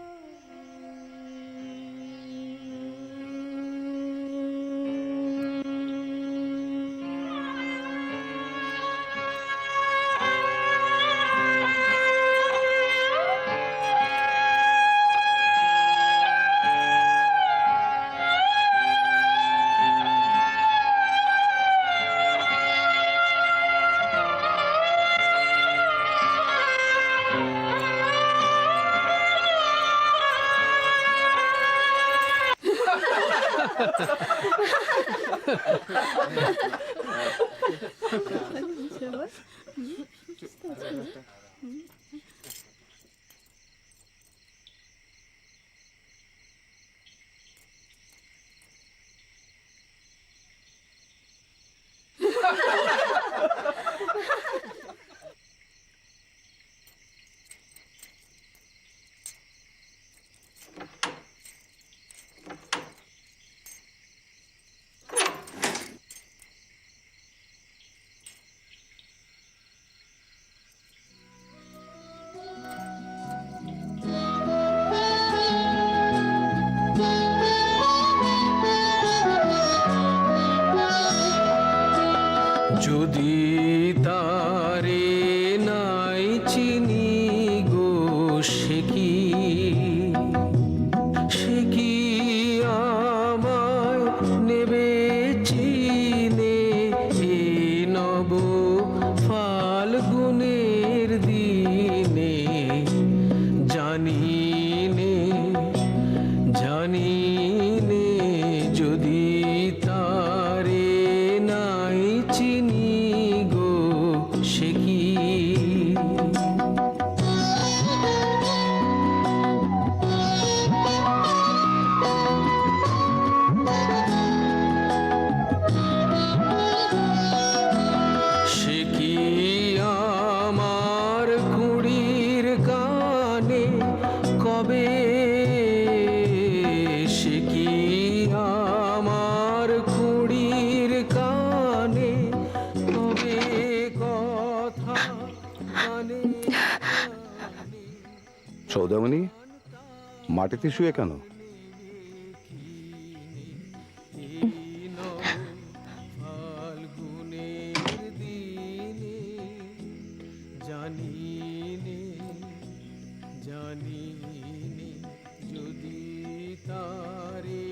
যদি তারে নাই চিনি গো, সে কি আমায় নেবে চিনে এ নব ফাল্গুনের দিনে। জানি নে যদি তারে নাই চিনি গো, সে কি। সে কি আমার কুড়ির গানে কবে, সে কি আমার কুড়ির কানে কবে কথা কানে। সৌদামণি, মাটিতে শুয়ে কেন? ফাল্গুনের দিনে জানি নে যদি তারে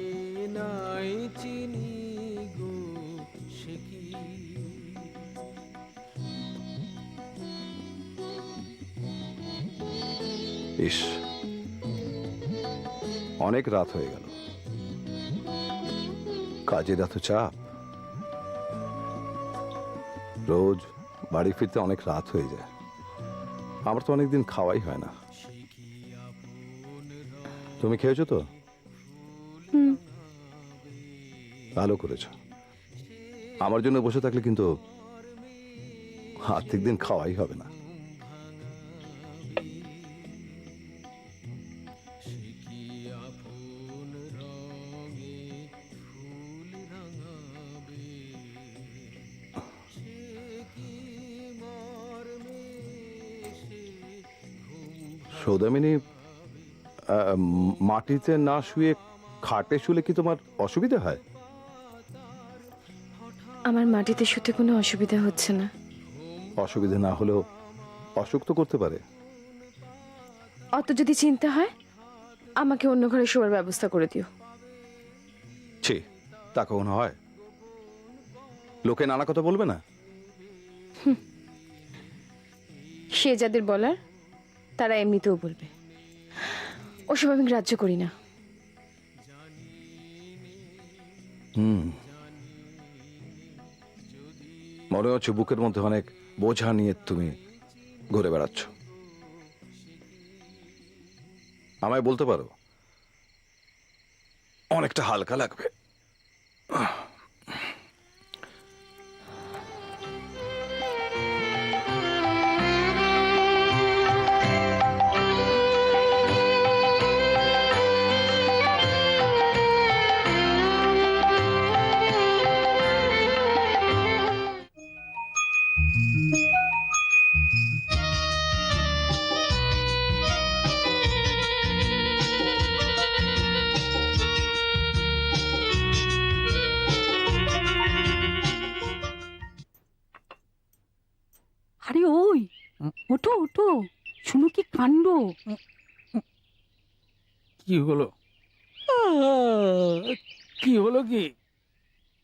নাই চিনি গো, সে কি। ইস, অনেক রাত হয়ে গেল, কাজের এত চাপ, রোজ বাড়ি ফিরতে অনেক রাত হয়ে যায়। আমার তো অনেকদিন খাওয়াই হয় না। তুমি খেয়েছো তো? হুম। ভালো করেছো। আমার জন্য বসে থাকলে কিন্তু আর্থিক দিন খাওয়াই হবে না। সৌদামিনী, মাটিতে না শুয়ে খাটে শুলে কি তোমার অসুবিধা হয়? আমার মাটিতে শুতে কোনো অসুবিধা হচ্ছে না। অসুবিধা না হলেও অসুখ তো করতে পারে। অত যদি চিন্তা হয় আমাকে অন্য ঘরে শোয়ার ব্যবস্থা করে দিও। ছি, তা কখনো হয়? লোকে নানা কথা বলবে না? সে যাদের বলার তারা এমনিতেও বলবে। ওসব আমি গ্রাহ্য করি না। মনে হচ্ছে বুকের মধ্যে অনেক বোঝা নিয়ে তুমি ঘুরে বেড়াচ্ছ। আমায় বলতে পারো, অনেকটা হালকা লাগবে। আরে ওই, ওঠো ওঠো, শুনো কি কাণ্ড। কি হলো? কি হলো? কি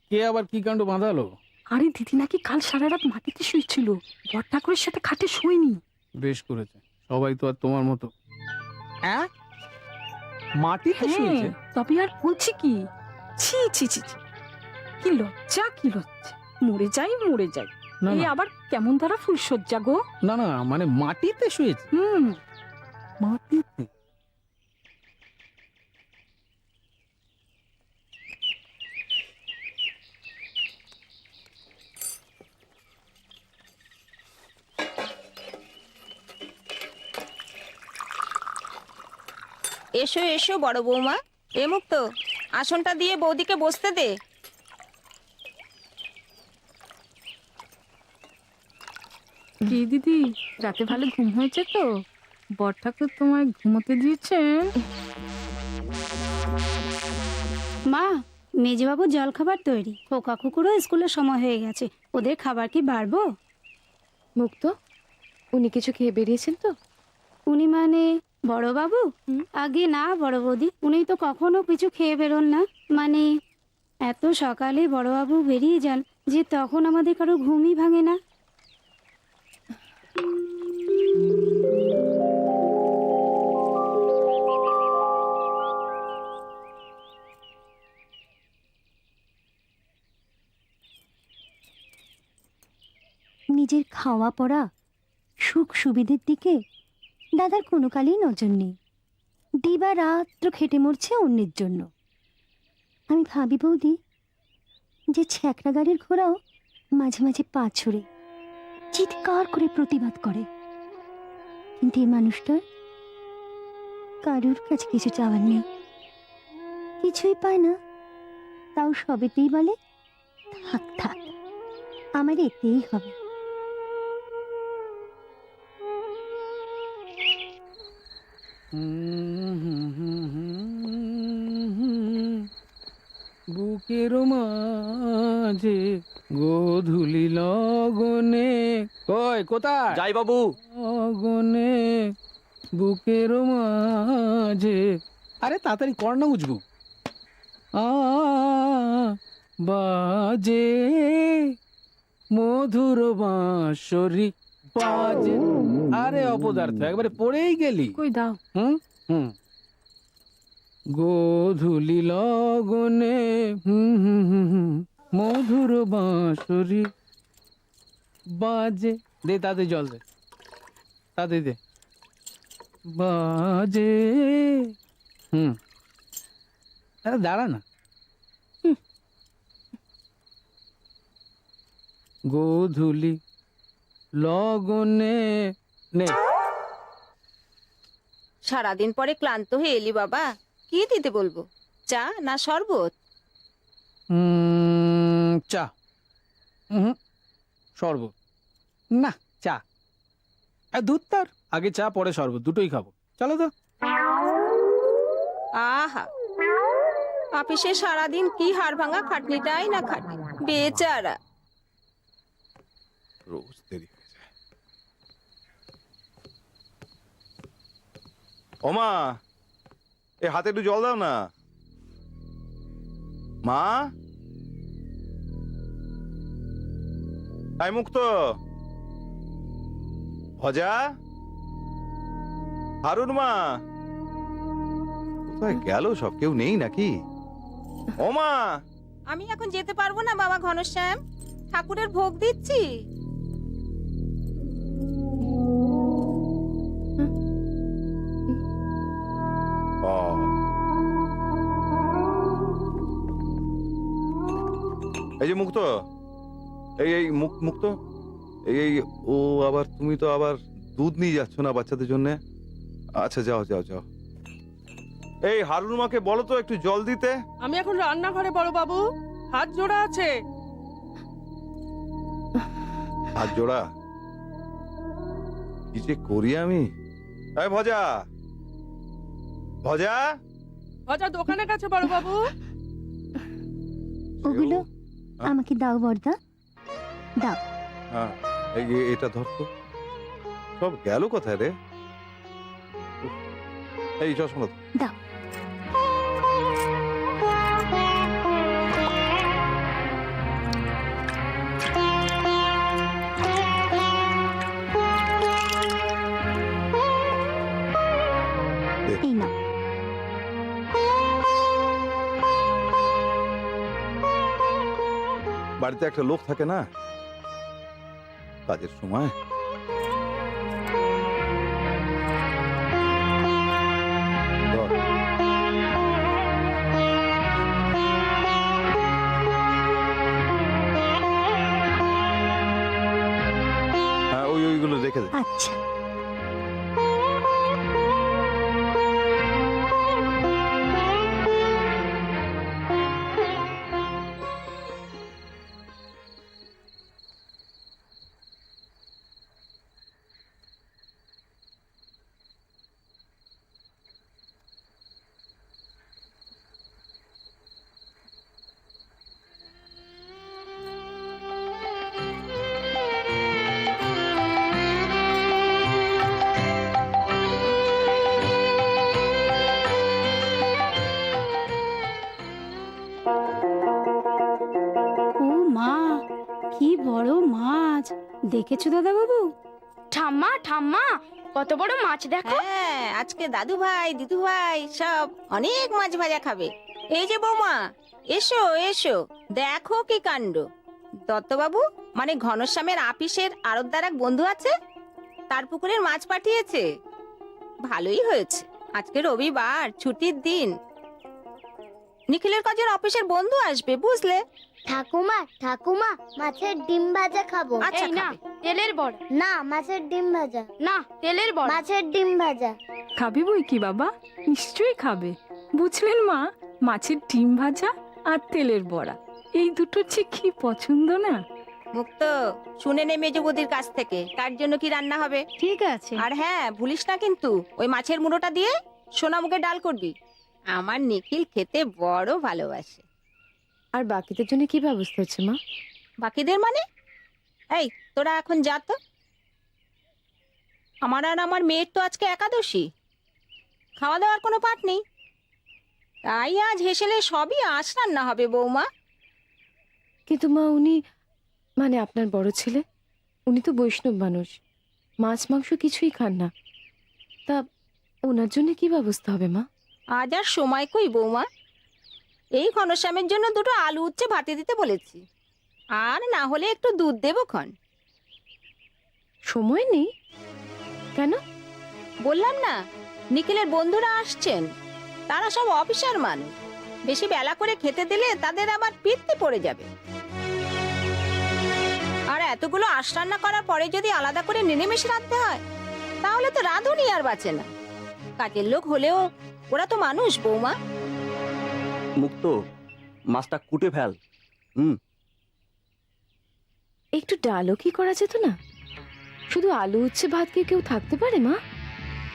কে আবার কি কাণ্ড বাঁধালো? আরে দিদি নাকি কাল সারা রাত মাটিতে শুয়েছিল, বর ঠাকুরের সাথে খাটে শোয়নি। বেশ করেছে, সবাই তো আর তোমার মতো। মাটিতে শুয়েছে? তবে আর বলছি কি, ছি ছি ছি ছি, কি লজ্জা কি লজ্জা। মরে যাই মরে যাই, না এই না আবার কেমন তারা ফুলসজ্জা গো। না না, মানে মাটিতে শুয়েছে? মাটিতে? এসো এসো বড় বৌমা, এ মুক্ত, আসনটা দিয়ে বৌদিকে বসতে দে। কি দিদি, রাতে ভালো ঘুম হয়েছে তো? বর ঠাকুর তোমায় ঘুমোতে দিয়েছেন? মা, মেজবাবু জল খাবার তৈরি, খোকা কুকুরও স্কুলের সময় হয়ে গেছে, ওদের খাবার কি বাড়বো? মুক্ত, উনি কিছু খেয়ে বেরিয়েছেন তো? উনি মানে বড়বাবু? আগে না বড় বৌদি, উনি তো কখনো কিছু খেয়ে বেরোন না। মানে এত সকালে বড়বাবু বেরিয়ে যান যে তখন আমাদের কারো ঘুমই ভাঙে না। নিজের খাওয়া পড়া সুখ সুবিধের দিকে দাদার কোনো কালেই নজর নেই। দিবা রাত্র খেটে মরছে অন্যের জন্য। আমি ভাবি বৌদি, যে ছ্যাঁকড়া গাড়ির ঘোড়াও মাঝে মাঝে পা ছড়ে চিৎকার করে প্রতিবাদ করে, কিন্তু এই মানুষটার কারুর কাছে কিছু চাওয়ার নেই, কিছুই পায় না, তাও সবেতেই বলে থাক থাক, আমার এতেই হবে। বুকের মাঝে গোধূলি লগনে, কই কোথায় যাই বাবু? লগনে বুকের মাঝে। আরে তাড়াতাড়ি কর না উজবু। বাজে মধুর বাঁশরি বাজে। আরে অপদার্থ, একবারে পড়েই গেলি। কই দাও। হুম, গোধূলি লগনে মধুর বাঁশরি বাজে, দে তাতে জল দে, তাতে দে। বাজে, আরে দাঁড়া না। গোধূলি লগনে, নে। সারাদিন পরে ক্লান্ত হয়ে এলি বাবা, কি দিতে বলবো? চা না শরবত? চা। শরবত না, চা। আর দুধ তার আগে চা পরে শরবত, দুটোই খাবো। চলো তো। আহা, অফিসে সারাদিন কি হাড় ভাঙা খাটনিটাই না খাটে, বেচারা। রোজ দেরি হয়ে যায়। ওমা, এ হাতে একটু জল দাও না। মা, আই মুক্ত, ভজা, হারুন মা, কোথায় গেল সব? কেউ নেই নাকি? ওমা, আমি এখন যেতে পারবো না বাবা ঘনশ্যাম, ঠাকুরের ভোগ দিচ্ছি। এই যে মুক্ত, এই মুক্ত, এই ও আবার, তুমি তো আবার দুধ নিয়ে যাচ্ছ না বাচ্চাদের জন্য? আচ্ছা, যাও যাও যাও। এই হারুন মাকে বলো তো একটু জল দিতে। আমি এখন রান্নাঘরে বড় বাবু, হাত জোড়া আছে। হাত জোড়া? কি যে করি আমি। এই ভজা, ভজা, ভজা দোকানে গেছে বড় বাবু। ওগুলো আমাকে দাও বর্দা, দাও। হ্যাঁ, এটা ধরতো। সব গেল কোথায় রে? এই চশমা দাও। এই নাও। বাড়িতে একটা লোক থাকে না, কাজের সময়। হ্যাঁ, ওইগুলো রেখে দে। আচ্ছা। কি বড় মাছ দেখেছো দাদা বাবু? ঠাম্মা ঠাম্মা, কত বড় মাছ দেখো। হ্যাঁ, আজকে দাদু ভাই দিদু ভাই সব অনেক মাছ ভাজা খাবে। এই যে বৌমা, এসো এসো, দেখো কি কাণ্ড। দত্তবাবু মানে ঘনশ্যামের আপিসের আড়তদার এক বন্ধু আছে, তার পুকুরের মাছ পাঠিয়েছে। ভালোই হয়েছে, আজকে রবিবার, ছুটির দিন। নিখিলের কাজের অফিসের বন্ধু আসবে, বুঝলে? ঠাকুমা ঠাকুমা, মাছের ডিম ভাজা খাবো। আচ্ছা, এই না, খাবে। তেলের বড়া না, মাছের ডিম ভাজা না, তেলের বড়া, মাছের ডিম ভাজা। খাবে বই কি বাবা, নিশ্চয়ই খাবে। বুঝলেন মা, মাছের ডিম ভাজা আর তেলের বড়া, এই দুটো যে কি পছন্দ না। মুক্ত, শুনে নে মেজো বৌদির কাছ থেকে তার জন্য কি রান্না হবে। ঠিক আছে। আর হ্যাঁ, ভুলিস না কিন্তু ওই মাছের মুড়োটা দিয়ে সোনামুখে ডাল করবি। আমার নিখিল খেতে বড় ভালোবাসে। আর বাকিদের জন্য কি ব্যবস্থা হচ্ছে মা? বাকিদের মানে? এই তোরা এখন যা তো। আমার আর আমার মেয়ের তো আজকে একাদশী, খাওয়া দাওয়ার কোনো পাট নেই, তাই আজ হেসেলে সবই আঁশ রান্না হবে বৌমা। কিন্তু মা, উনি মানে আপনার বড় ছেলে, উনি তো বৈষ্ণব মানুষ, মাছ মাংস কিছুই খান না। তা ওনার জন্য কি ব্যবস্থা হবে মা? আজ আর সময় কই বৌমা, এই ঘনশ্যামের জন্য দুটো আলু উচ্ছে ভাতে দিতে বলেছি, আর না হলে একটু দুধ দেবো ক্ষণ। সময় নেই কেন? বললাম না, নিখিলের বন্ধুরা আসছেন। তারা সব অফিসার মানুষ, বেশি বেলা করে খেতে দিলে তাদের আবার পিত্তি পড়ে যাবে। আর এতগুলো আঁশ রান্না করার পরে যদি আলাদা করে নিরামিষ রাঁধতে হয়, তাহলে তো রাঁধুনি আর বাঁচে না। কাজের লোক হলেও ওরা তো মানুষ বৌমা। মুক্ত, মাছটা কুটে ফেল। একটু ডালও কি করা যেত না? শুধু আলু উচ্ছে ভাত খেয়ে কেউ থাকতে পারে মা?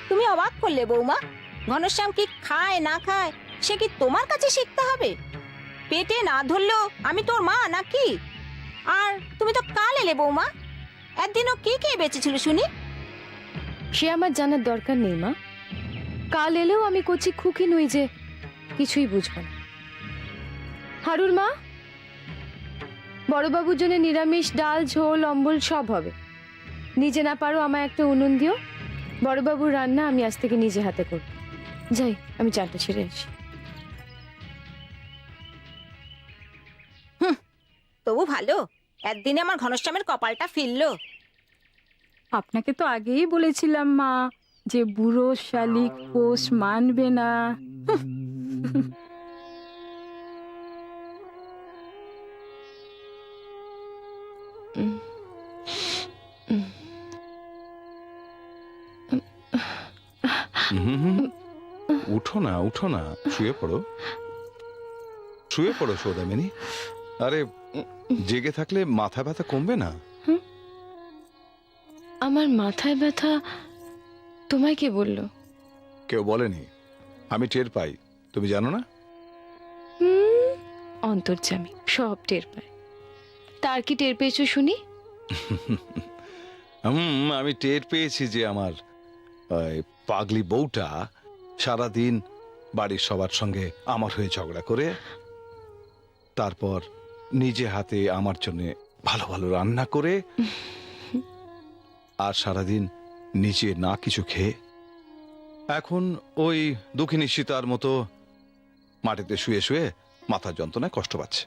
তুমি অবাক করলে বৌমা। ঘনশ্যাম কি খায় না খায় সে কি তোমার কাছে শিখতে হবে? পেটে না ধরলেও আমি তোর মা নাকি? আর তুমি তো কাল এলে বৌমা, একদিনও কি খেয়ে বেঁচেছিল শুনি? সে আমার জানার দরকার নেই মা। কাল এলেও আমি কচি খুকি নই যে কিছুই বুঝবো না। হারুর মা, বড়বাবুর জন্য নিরামিষ ডাল ঝোল অম্বল সব হবে। নিজে না পারো আমায় একটা উনুন দিও। বড়বাবুর রান্না আমি আজ থেকে নিজে হাতে করব। যাই, আমি চালটা ছেড়ে আসি। তবু ভালো, একদিনে আমার ঘনশ্যামের কপালটা ফিরলো। আপনাকে তো আগেই বলেছিলাম মা যে বুড়ো শালিক পোষ মানবে না। উঠো না, উঠো না, শুয়ে পড়ো, শুয়ে পড়ো সৌদামিনী। আরে জেগে থাকলে মাথা ব্যথা কমবে না? আমার মাথায় ব্যথা তোমায় কে বললো? কেউ বলেনি, আমি টের পাই। তুমি জানো না? অন্তর্যামী, সব টের পায়। তার কি টের পেয়েছো শুনি? আমি টের পেয়েছি যে আমার ওই পাগলি বউটা সারাদিন বাড়ির সবার সঙ্গে আমার হয়ে ঝগড়া করে, তারপর নিজে হাতে আমার জন্য ভালো ভালো রান্না করে, আর সারাদিন নিজে না কিছু খেয়ে এখন ওই দুঃখিনী সীতার মতো মাটিতে শুয়ে শুয়ে মাথার যন্ত্রণায় কষ্ট পাচ্ছে।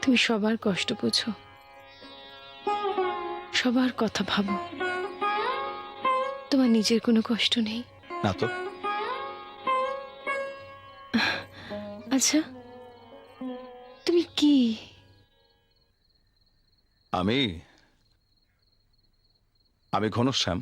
তুমি সবার কষ্ট বোঝো, সবার কথা ভাবো, তোমার নিজের কোনো কষ্ট নেই না তো। আচ্ছা, তুমি কি? আমি ঘনশ্যাম।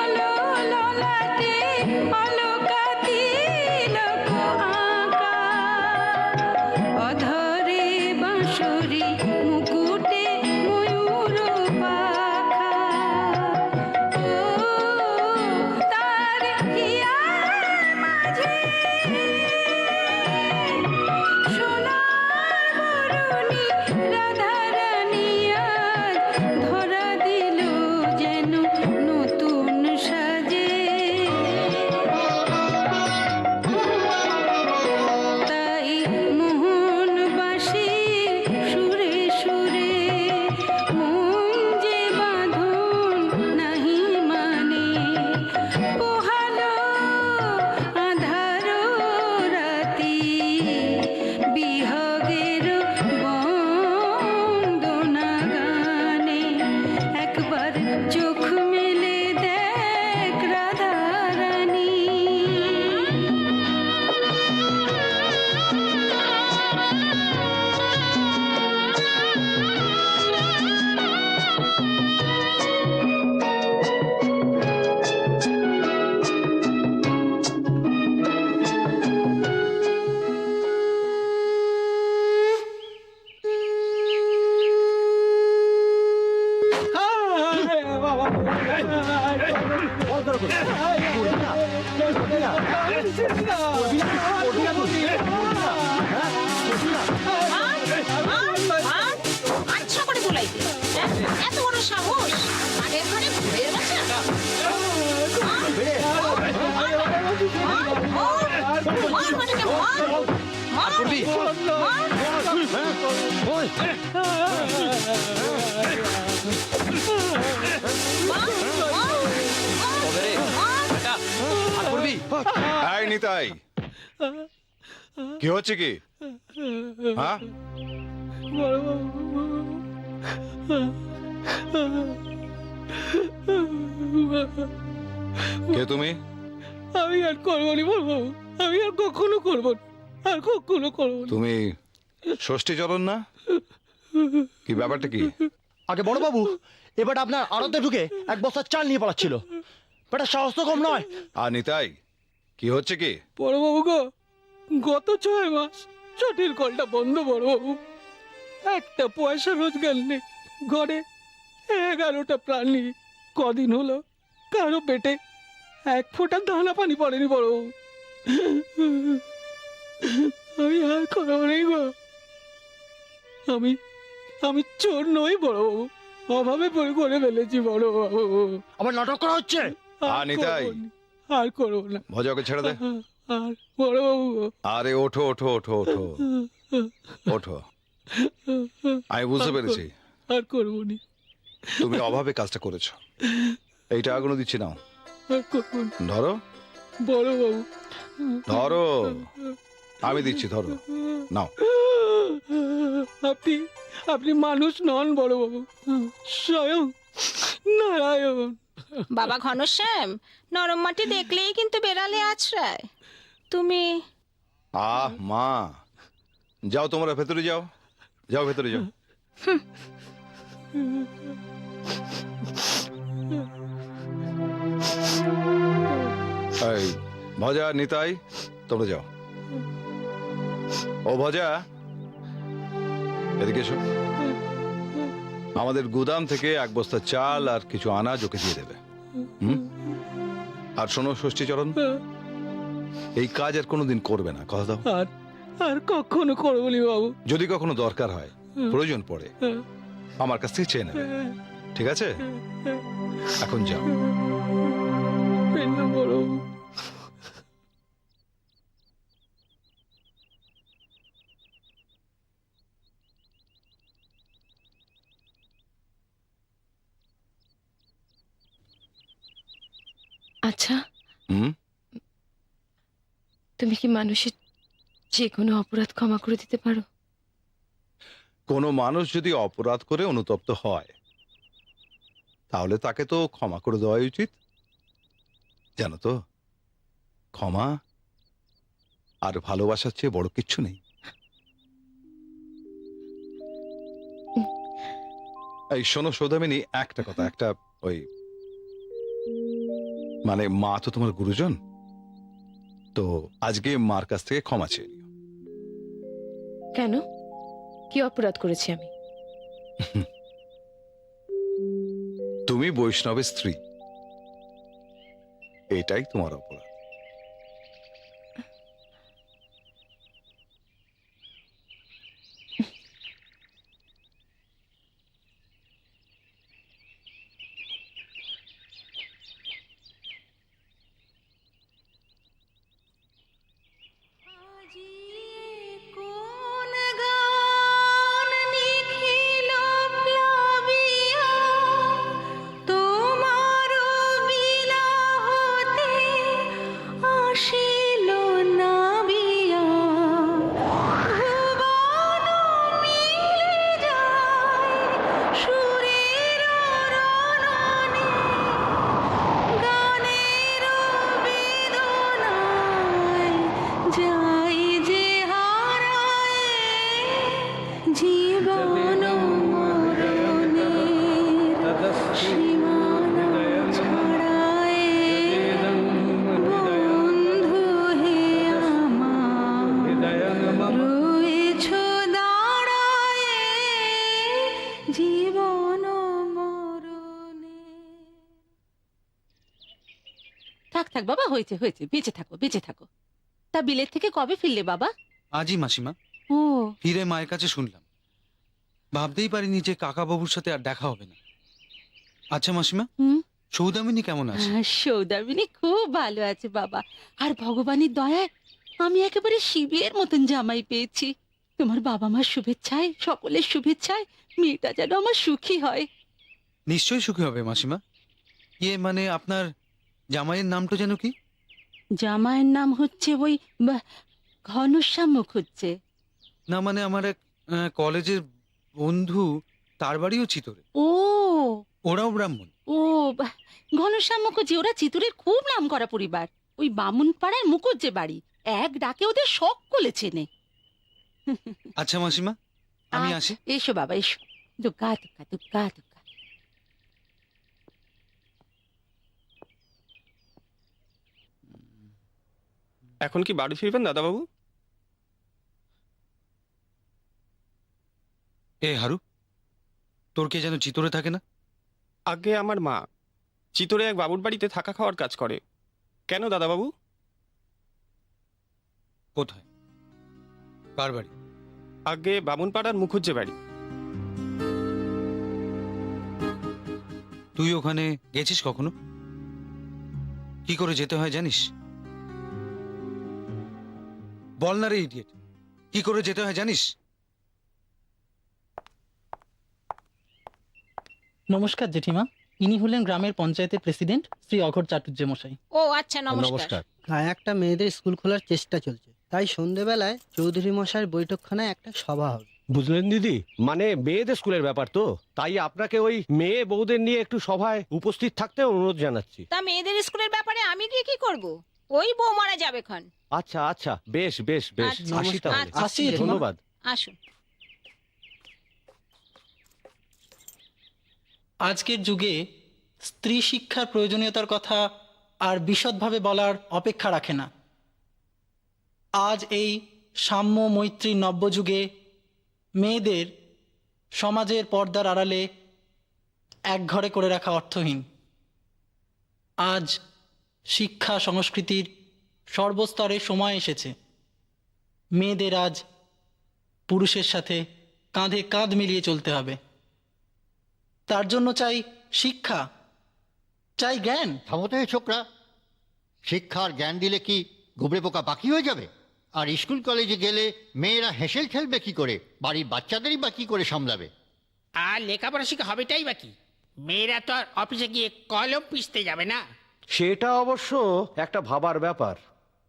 হলো ললাটে অলকা তিলক আঁকা, অধরে বাঁশরি মুকুটে ময়ূর পাখা, ও তার হিয়ার মাঝে সোনার বরণী রাধারানী আজ ধরা দিল যেন নতুন সাজে। তাই মোহন বাঁশির সুরে সুরে মন যে বাঁধন নাহি মানে, পোহালো আঁধার রাতি বিহগের বন্দনা গানে, একবার চোখ মেলে দেখ রাধারানী। আচ্ছা করে বলাইতে, এত বড় সাহস, আগের ঘরে ঘুরের বাচ্চা। এই নিতাই, কি হচ্ছে কি? হ্যাঁ, কে তুমি? আমি আর করবো নি বলবো, আমি আর কখনো করবো না, আর কখনো করবো না। তুমি ষষ্ঠী চরণ না? কি ব্যাপারটা কি? আগে বড় বাবু, এবার আপনার আড়তে ঢুকে এক বস্তা চাল নিয়ে পালাচ্ছিল, বেটা সাহস তো কম নয়। আর নিতাই, কি হচ্ছে কি? বড়বাবু গো, গত 6 মাস চটির কলটা বন্ধ বড়বাবু, একটা পয়সা রোজগার নেই, ঘরে 11টা প্রাণী, কদিন হলো কারো পেটে এক ফোঁটা দানা পানি পড়েনি বড়বাবু। আমি আর করবো নেই গো, আমি চোর নই বড়বাবু, অভাবে পড়ে করে ফেলেছি বড়বাবু। আমার নাটক করা হচ্ছে। আর নিতাই, আর করবো না। ভজাকে ছেড়ে দে। আর বড়বাবু গো, আরে ওঠো ওঠো ওঠো ওঠো ওঠো, আমি বুঝতে পেরেছি আর করবো নি, তুমি অভাবে কাজটা করেছো। এইটা এখনো দিচ্ছি, নাও আর করবো না ধরো, বড়বাবু, ধরো, আমি দিচ্ছি, ধরো, নাও। আপনি মানুষ নন বড়বাবু, স্বয়ং নারায়ণ। বাবা ঘনশ্যাম, নরম মাটি দেখলেই কিন্তু বেড়ালে আছড়ায়। তুমি মা, যাও তোমরা ভেতরে যাও, যাও ভেতরে যাও। এই ভজা, নিতাই, তোমরা যাও। ও ভজা, এদিকে এসো। আমাদের গুদাম থেকে এক বস্তা চাল আর কিছু আনাজ ওকে দিয়ে দেবে। আর শোনো ষষ্ঠীচরণ, এই কাজ আর কোনোদিন করবে না, কথা দাও। আর কখনো করবো নি বাবু। যদি কখনো দরকার হয়, প্রয়োজন পড়ে, আমার কাছ থেকে চেয়ে নেবে, ঠিক আছে? এখন যাও। বড়বাবু, আচ্ছা, তুমি কি মানুষের যে কোনো অপরাধ ক্ষমা করে দিতে পারো? কোনো মানুষ যদি অপরাধ করে অনুতপ্ত হয়, তাহলে তাকে তো ক্ষমা করে দেওয়াই উচিত। জানো তো, ক্ষমা আর ভালোবাসার চেয়ে বড় কিচ্ছু নেই। এই শোনো সৌদামিনী, একটা কথা, একটা ওই মানে মা তো তোমার গুরুজন, তো আজকে মার কাছ থেকে ক্ষমা চেয়ে নিও। কেন? কি অপরাধ করেছি আমি? তুমি বৈষ্ণবের স্ত্রী, এটাই তোমার অপরাধ। কোন গান নিখিল প্লাবিয়া তোমার বিলাহতে আসিল নাবিয়া ভুবন মিলে যায় সুরের রণনে গানের বেদনায় যাই যে হারায় জীবন মরণের সীমানা ছাড়ায় বন্ধু হে আমার রয়েছ দাঁড়ায় জীবন মরণে। থাক থাক বাবা, হয়েছে হয়েছে, বেঁচে থাকো বেঁচে থাকো। তা বিলেত থেকে কবে ফিরলে বাবা? আজই মাসিমা। ও ফিরে মায়ের কাছে শুনলাম, ভাবতেই পারিনি যে কাকা বাবুর সাথে আর দেখা হবে না। আচ্ছা মাসিমা, সৌদামিনী কেমন আছে? সৌদামিনী খুব ভালো আছে বাবা, আর ভগবানের দয়ায় আমি একেবারে শিবের মতন জামাই পেয়েছি। তোমার বাবা মার শুভেচ্ছায়, সকলের শুভেচ্ছায় মেয়েটা যেন আমার সুখী হয়। নিশ্চয়ই সুখী হবে মাসিমা। ইয়ে মানে আপনার জামাইয়ের নামটা যেন কি? জামাইয়ের নাম হচ্ছে ওই ঘনশ্যাম মুখুজ্জে। না মানে আমার এক কলেজের বন্ধু, তার বাড়িও চিতরে। ও ওরাও ব্রাহ্মণ। ও ঘনশ্যাম মুখুজ্জে, ওরা চিতুরের খুব নাম করা পরিবার। ওই বামুন পাড়ায় মুখুজ্জে বাড়ি, এক ডাকে ওদের সকলে চেনে। আচ্ছা মাসিমা, আমি আসি। এসো বাবা এসো। দুগ্গা দুগ্গা দুগ্গা দুগ্গা। এখন কি বাড়ি ফিরবেন দাদাবাবু? এ হারু, তোর কে যেন চিতরে থাকে না? আগে আমার মা চিতরে এক বাবুর বাড়িতে থাকা খাওয়ার কাজ করে। কেন দাদাবাবু? কোথায়? কার বাড়ি? আগে বামুনপাড়ার মুখুজ্জে বাড়ি। তুই ওখানে গেছিস কখনো? কি করে যেতে হয় জানিস? বল না রে ইডিয়েট, কি করে যেতে হয় জানিস? নমস্কার জেঠিমা, ইনি হলেন গ্রামের পঞ্চায়েতের প্রেসিডেন্ট শ্রী অঘর চাটুর্য মশাই। ও আচ্ছা, নমস্কার। গায়ে একটা মেয়েদের স্কুল খোলার চেষ্টা চলছে, তাই সন্ধেবেলায় চৌধুরী মশাইয়ের বৈঠকখানায় একটা সভা হবে। বুঝলেন দিদি, মানে মেয়েদের স্কুলের ব্যাপার তো, তাই আপনাকে ওই মেয়ে বউদের নিয়ে একটু সভায় উপস্থিত থাকতে অনুরোধ জানাচ্ছি। তা মেয়েদের স্কুলের ব্যাপারে আমি গিয়ে কি করব? ওই বউ মারা যাবে খান। আচ্ছা আচ্ছা, বেশ বেশ বেশ, আচ্ছা, আসি তাহলে। আচ্ছা, আসি, ধন্যবাদ। আসুন। আজকের যুগে স্ত্রী শিক্ষার প্রয়োজনীয়তার কথা আর বিশদভাবে বলার অপেক্ষা রাখে না। আজ এই সাম্য মৈত্রী নব্যযুগে মেয়েদের সমাজের পর্দার আড়ালে একঘরে করে রাখা অর্থহীন। আজ শিক্ষা সংস্কৃতির সর্বস্তরে সময় এসেছে। মেয়েদের আজ পুরুষের সাথে কাঁধে কাঁধ মিলিয়ে চলতে হবে। তার জন্য চাই শিক্ষা, চাই জ্ঞান। থামোতে ছোকরা, শিক্ষা আর জ্ঞান দিলে কি গুবরে পোকা বাকি হয়ে যাবে? আর স্কুল কলেজে গেলে মেয়েরা হেসেল খেলবে কি করে? বাড়ির বাচ্চাদেরই বা কি করে সামলাবে? আর লেখাপড়া শিখা হবেটাই বা কি? মেয়েরা তো আর অফিসে গিয়ে কলম পিষতে যাবে না। সেটা অবশ্য একটা ভাবার ব্যাপার।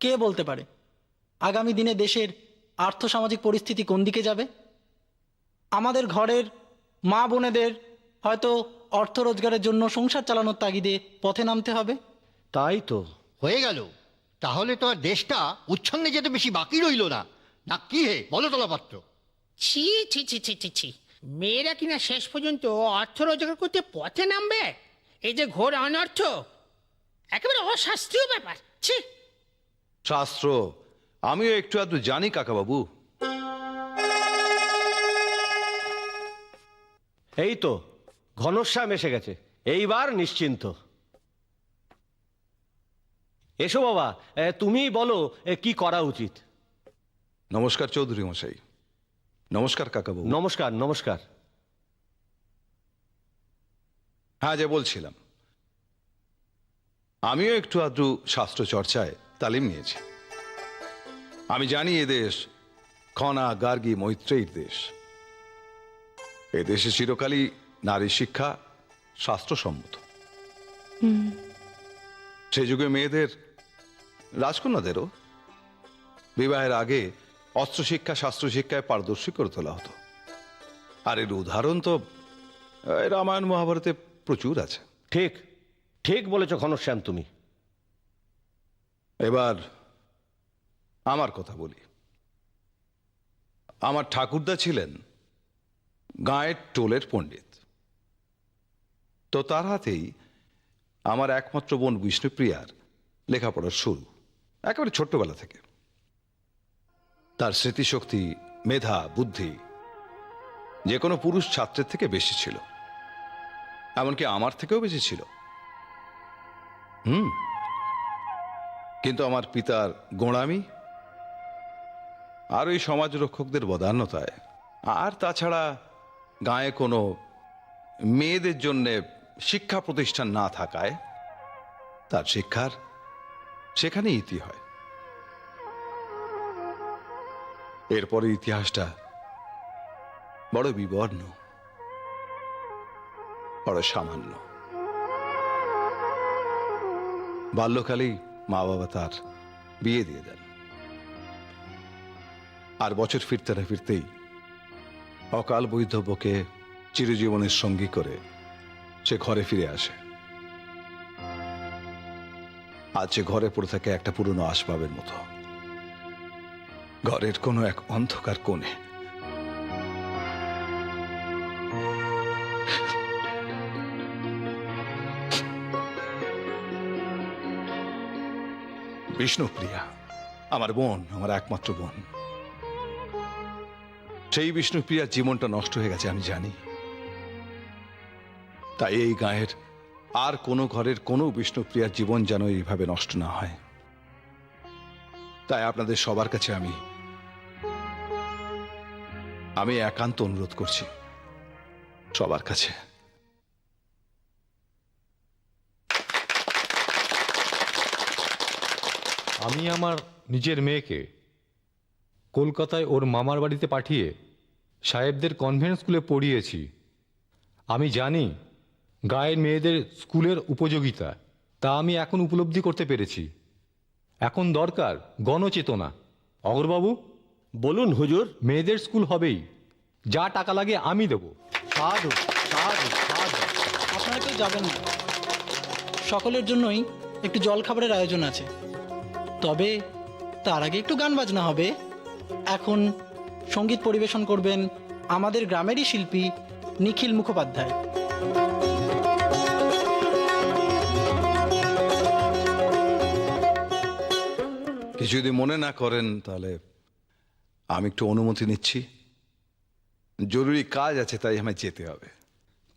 কে বলতে পারে আগামী দিনে দেশের আর্থসামাজিক পরিস্থিতি কোন দিকে যাবে? আমাদের ঘরের মা বোনেদের হয়তো অর্থ রোজগারের জন্য সংসার চালানোর তাগিদে পথে নামতে হবে। তাই তো হয়ে গেল। তাহলে তো আর দেশটা উচ্ছন্নে যেতে বেশি বাকি রইল না। না কি হে বলো তলাপাত্র? ছি ছি ছি ছি ছি ছি, মেয়েরা কিনা শেষ পর্যন্ত অর্থ রোজগার করতে পথে নামবে? এই যে ঘোর অনর্থ, একেবারে অশাস্ত্রীয় ব্যাপার, ছি। শাস্ত্র আমিও একটু আধটু জানি কাকাবাবু। এই তো ঘনশ্যাম এসে গেছে, এইবার নিশ্চিন্ত। এসো বাবা, তুমি বলো কি করা উচিত। নমস্কার চৌধুরী মশাই। নমস্কার কাকাবাবু। নমস্কার নমস্কার। হ্যাঁ, যে বলছিলাম, আমিও একটু আধটু শাস্ত্র চর্চায় তালিম নিয়েছি। আমি জানি এদেশ খনা গার্গী মৈত্রেয়ীর দেশ। এদেশে চিরকালই নারী শিক্ষা শাস্ত্রসম্মত। সে যুগে মেয়েদের, রাজকন্যাদেরও বিবাহের আগে অস্ত্র শিক্ষা শাস্ত্র শিক্ষায় পারদর্শী করে তোলা হতো। আর এর উদাহরণ তো রামায়ণ মহাভারতে প্রচুর আছে। ঠিক ঠিক বলেছ ঘনশ্যাম তুমি। এবার আমার কথা বলি। আমার ঠাকুরদা ছিলেন গাঁয়ের টোলের পণ্ডিত। তো তার হাতেই আমার একমাত্র বোন বিষ্ণুপ্রিয়ার লেখাপড়ার শুরু, একেবারে ছোট্টবেলা থেকে। তার স্মৃতিশক্তি, মেধা, বুদ্ধি যে কোনো পুরুষ ছাত্রের থেকে বেশি ছিল, এমনকি আমার থেকেও বেশি ছিল। কিন্তু আমার পিতার গোঁড়ামি আর ওই সমাজ রক্ষকদের বদান্যতায়, আর তাছাড়া গাঁয়ে কোনো মেয়েদের জন্য শিক্ষা প্রতিষ্ঠান না থাকায় তার শিক্ষার সেখানে ইতি হয়। এরপরে ইতিহাসটা বড় বিবর্ণ, বড় সামান্য। বাল্যকালেই মা বাবা তার বিয়ে দিয়ে দেন, আর বছর ফিরতে না ফিরতেই অকাল বৈধব্যকে চিরজীবনের সঙ্গী করে সে ঘরে ফিরে আসে। আজ সে ঘরে পড়ে থাকে একটা পুরনো আসবাবের মতো, ঘরের কোনো এক অন্ধকার কোণে। বিষ্ণুপ্রিয়া আমার বোন, আমার একমাত্র বোন। সেই বিষ্ণুপ্রিয়ার জীবনটা নষ্ট হয়ে গেছে আমি জানি। তাই এই গাঁয়ের আর কোনো ঘরের কোনো বিষ্ণুপ্রিয়ার জীবন যেন এইভাবে নষ্ট না হয়, তাই আপনাদের সবার কাছে আমি একান্ত অনুরোধ করছি, সবার কাছে। আমি আমার নিজের মেয়েকে কলকাতায় ওর মামার বাড়িতে পাঠিয়ে সাহেবদের কনভেন্ট স্কুলে পড়িয়েছি। আমি জানি গায়ের মেয়েদের স্কুলের উপযোগিতা, তা আমি এখন উপলব্ধি করতে পেরেছি। এখন দরকার গণচেতনা। অগরবাবু বলুন হুজুর। মেয়েদের স্কুল হবেই, যা টাকা লাগে আমি দেব। সাধু সাধু সাধু। আপনারা কেউ যাবেন না, সকলের জন্যই একটু জল খাবারের আয়োজন আছে। তবে তার আগে একটু গান বাজনা হবে। এখন সঙ্গীত পরিবেশন করবেন আমাদের গ্রামেরই শিল্পী নিখিল মুখোপাধ্যায়। কিছু যদি মনে না করেন তাহলে আমি একটু অনুমতি নিচ্ছি। জরুরি কাজ আছে, তাই আমায় যেতে হবে।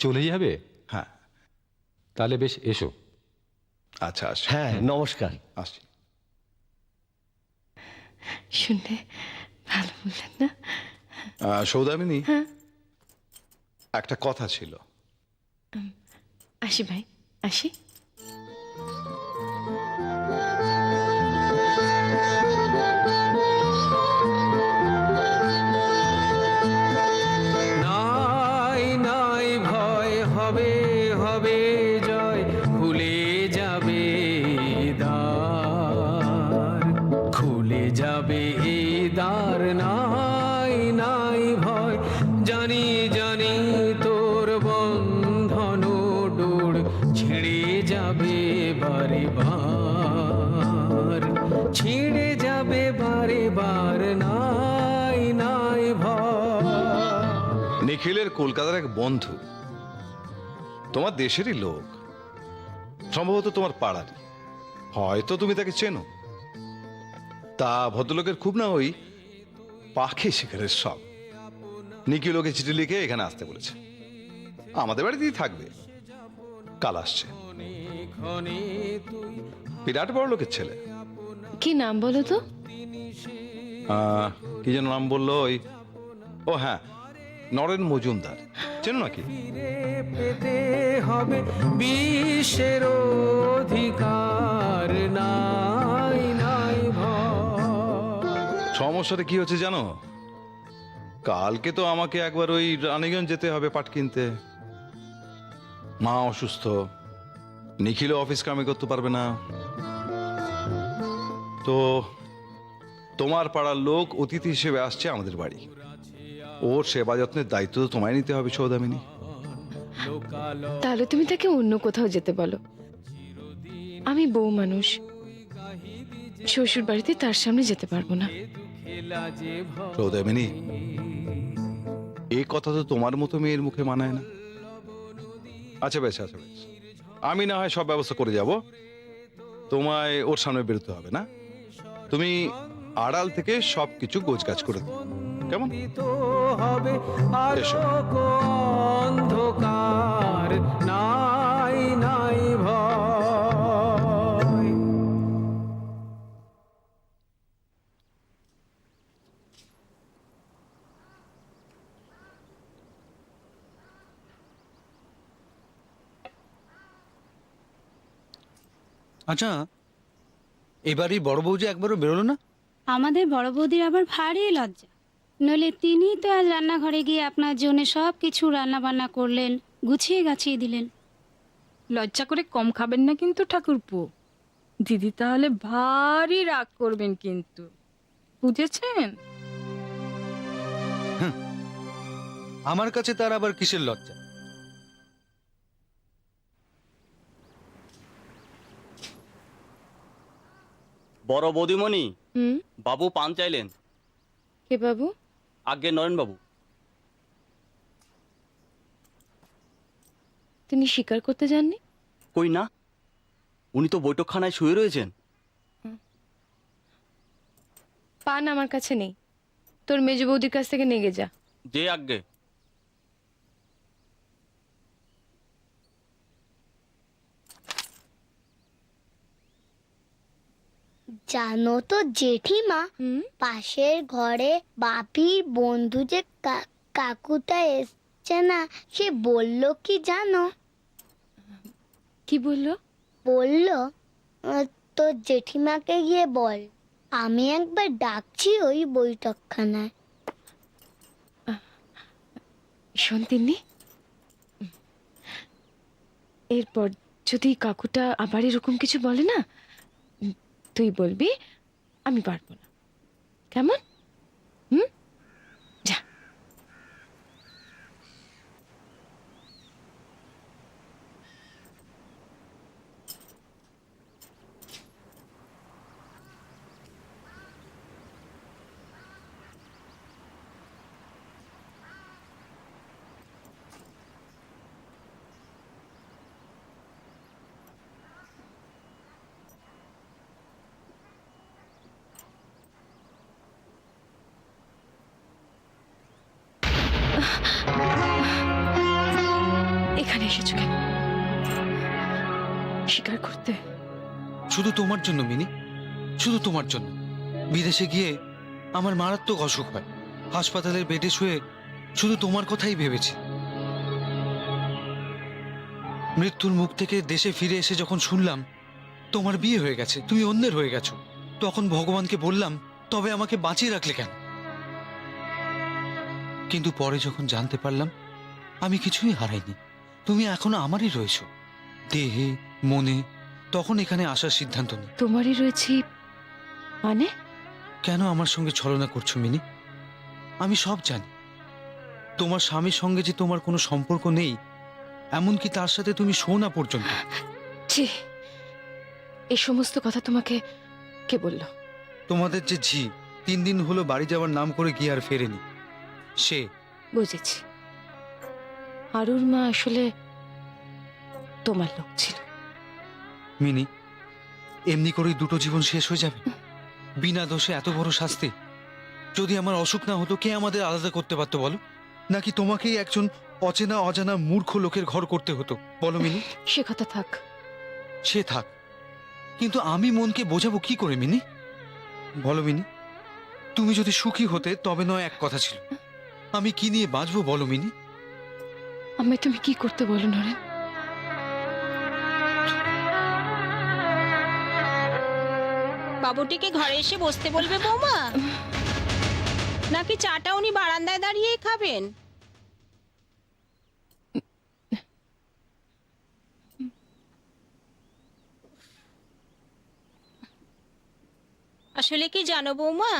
চলে যাবে? হ্যাঁ। তাহলে বেশ, এসো। আচ্ছা আসি। হ্যাঁ, নমস্কার। আসি। শুনলে ভালো বললেন না? সৌদামিনী, একটা কথা ছিল। আসি ভাই, আসি। নাই নাই ভয়, হবে হবে জয়, খুলে যাবে দ্বার, খুলে যাবে এই দ্বার। নাই নাই ভয়, জানি জানি তোর বন্ধন ডোর ছিঁড়ে যাবে বারে বার, ছিঁড়ে যাবে বারে বার। নাই নাই ভয়। নিখিলের কলকাতার এক বন্ধু, তোমার দেশেরই লোক, সম্ভবত তোমার পাড়ারই, হয়তো তুমি তাকে চেনো। তা ভদ্রলোকের খুব না ওই পাখি শিকারের সব। নিখিল ওকে চিঠি লিখে এখানে আসতে বলেছে, আমাদের বাড়িতেই থাকবে, কাল আসছে। বিরাট বড় লোকের ছেলে। কি নাম বলো তো? কি যেন নাম বললো, ওই ও হ্যাঁ, নরেন মজুমদার। চেনো নাকি? পেতে হবে বিশ্বের অধিকার, নাই নাই সমস্যাটা কি হচ্ছে জানো? কালকে তো আমাকে একবার ওই রানীগঞ্জ যেতে হবে পাট কিনতে। মা অসুস্থ, নিখিল অফিস কামে করতে পারবে না। তো তোমার পাড়ার লোক অতিথি হিসেবে আসছে আমাদের বাড়ি, ওর সেবা যত্নের দায়িত্ব তো তোমায় নিতে হবে সৌদামিনী। তাহলে তুমি তাকে অন্য কোথাও যেতে বলো। আমি বউ মানুষ, শ্বশুর বাড়িতে তার সামনে যেতে পারবো না। সৌদামিনী, এই কথা তো তোমার মতো মেয়ের মুখে মানায় না। আচ্ছা বেশ, আচ্ছা বেশ, আমি না হয় সব ব্যবস্থা করে যাব। তোমায় ওর সামনে বেরোতে হবে না, তুমি আড়াল থেকে সবকিছু গোছগাছ করে দেবে, কেমন? হবে এসো। আলোক অন্ধকার, নাই নাই ভয়। আচ্ছা, এবারই বড় বউ যে একবারও বেরোলো না। আমাদের বড় বৌদির আবার ভারী লজ্জা, নইলে তিনি তো আজ রান্নাঘরে গিয়ে আপনার জন্য সব কিছু রান্না বান্না করলেন, গুছিয়ে গাছিয়ে দিলেন। লজ্জা করে কম খাবেন না কিন্তু ঠাকুরপো, দিদি তাহলে ভারী রাগ করবেন কিন্তু, বুঝেছেন? আমার কাছে তার আবার কিসের লজ্জা? বড় বৌদিমণি, হুম, বাবু পান চাইলেন। কে বাবু? আগে নরেন বাবু। তিনি স্বীকার করতে যাননি? কই না, উনি তো বৈঠকখানায় শুয়ে রয়েছেন। পান আমার কাছে নেই, তোর মেজ বৌদির কাছ থেকে নিয়ে যা। যে আগে। জানো তো জেঠিমা, পাশের ঘরে বাপির বন্ধু যে কাকুটা এসছে না, সে বলল কি জানো? কি বললো? বললো তো জেঠিমাকে গিয়ে বল আমি একবার ডাকছি ওই বৈঠকখানায়। শোন তিন্নি, এরপর যদি কাকুটা আবার এরকম কিছু বলে না, তুই বলবি আমি পারবো না, কেমন? হুম, যা। এখানে এসেছো কেন? স্বীকার করতে? শুধু তোমার জন্য মিনি, শুধু তোমার জন্য। বিদেশে গিয়ে আমার মারাত্মক অসুখ হয়, হাসপাতালের বেডে শুয়ে শুধু তোমার কথাই ভেবেছি। মৃত্যুর মুখ থেকে দেশে ফিরে এসে যখন শুনলাম তোমার বিয়ে হয়ে গেছে, তুমি অন্যের হয়ে গেছো, তখন ভগবানকে বললাম তবে আমাকে বাঁচিয়ে রাখলে কেন? কিন্তু পরে যখন জানতে পারলাম আমি কিছুই হারাইনি, তুমি এখনো আমারই রয়েছো, দেহে মনে, তখন এখানে আসার সিদ্ধান্ত নিই। তোমারই রয়েছি মানে? কেন আমার সঙ্গে ছলনা করছো মিনি? আমি সব জানি। তোমার স্বামীর সঙ্গে যে তোমার কোনো সম্পর্ক নেই, এমনকি তার সাথে তুমি শো না পর্যন্ত। ছি, এই সমস্ত কথা তোমাকে কে বললো? তোমাদের যে ঝি 3 দিন হলো বাড়ি যাওয়ার নাম করে গিয়ে আর ফেরেনি, সে। বুঝেছি, আরুর মা আসলে তোমার লোক ছিল। মিনি, এমনি করেই দুটো জীবন শেষ হয়ে যাবে? বিনা দোষে এত বড় শাস্তি? যদি আমার অসুখ না হতো, কে আমাদের আলাদা করতে পারতো বলো? নাকি তোমাকেই একজন অচেনা অজানা মূর্খ লোকের ঘর করতে হতো? বলো মিনি। সে কথা থাক। সে থাক, কিন্তু আমি মনকে বোঝাবো কি করে মিনি? বলো মিনি, তুমি যদি সুখী হতে তবে নয় এক কথা ছিল, আমি কি নিয়ে বাঁচবো বলো মিনি? আমায় তুমি কি করতে বলো নরেন? বাবুটিকে ঘরে এসে বসতে বলবে বৌমা, নাকি চাটা উনি বারান্দায় দাঁড়িয়েই খাবেন? আসলে কি জানো বৌমা,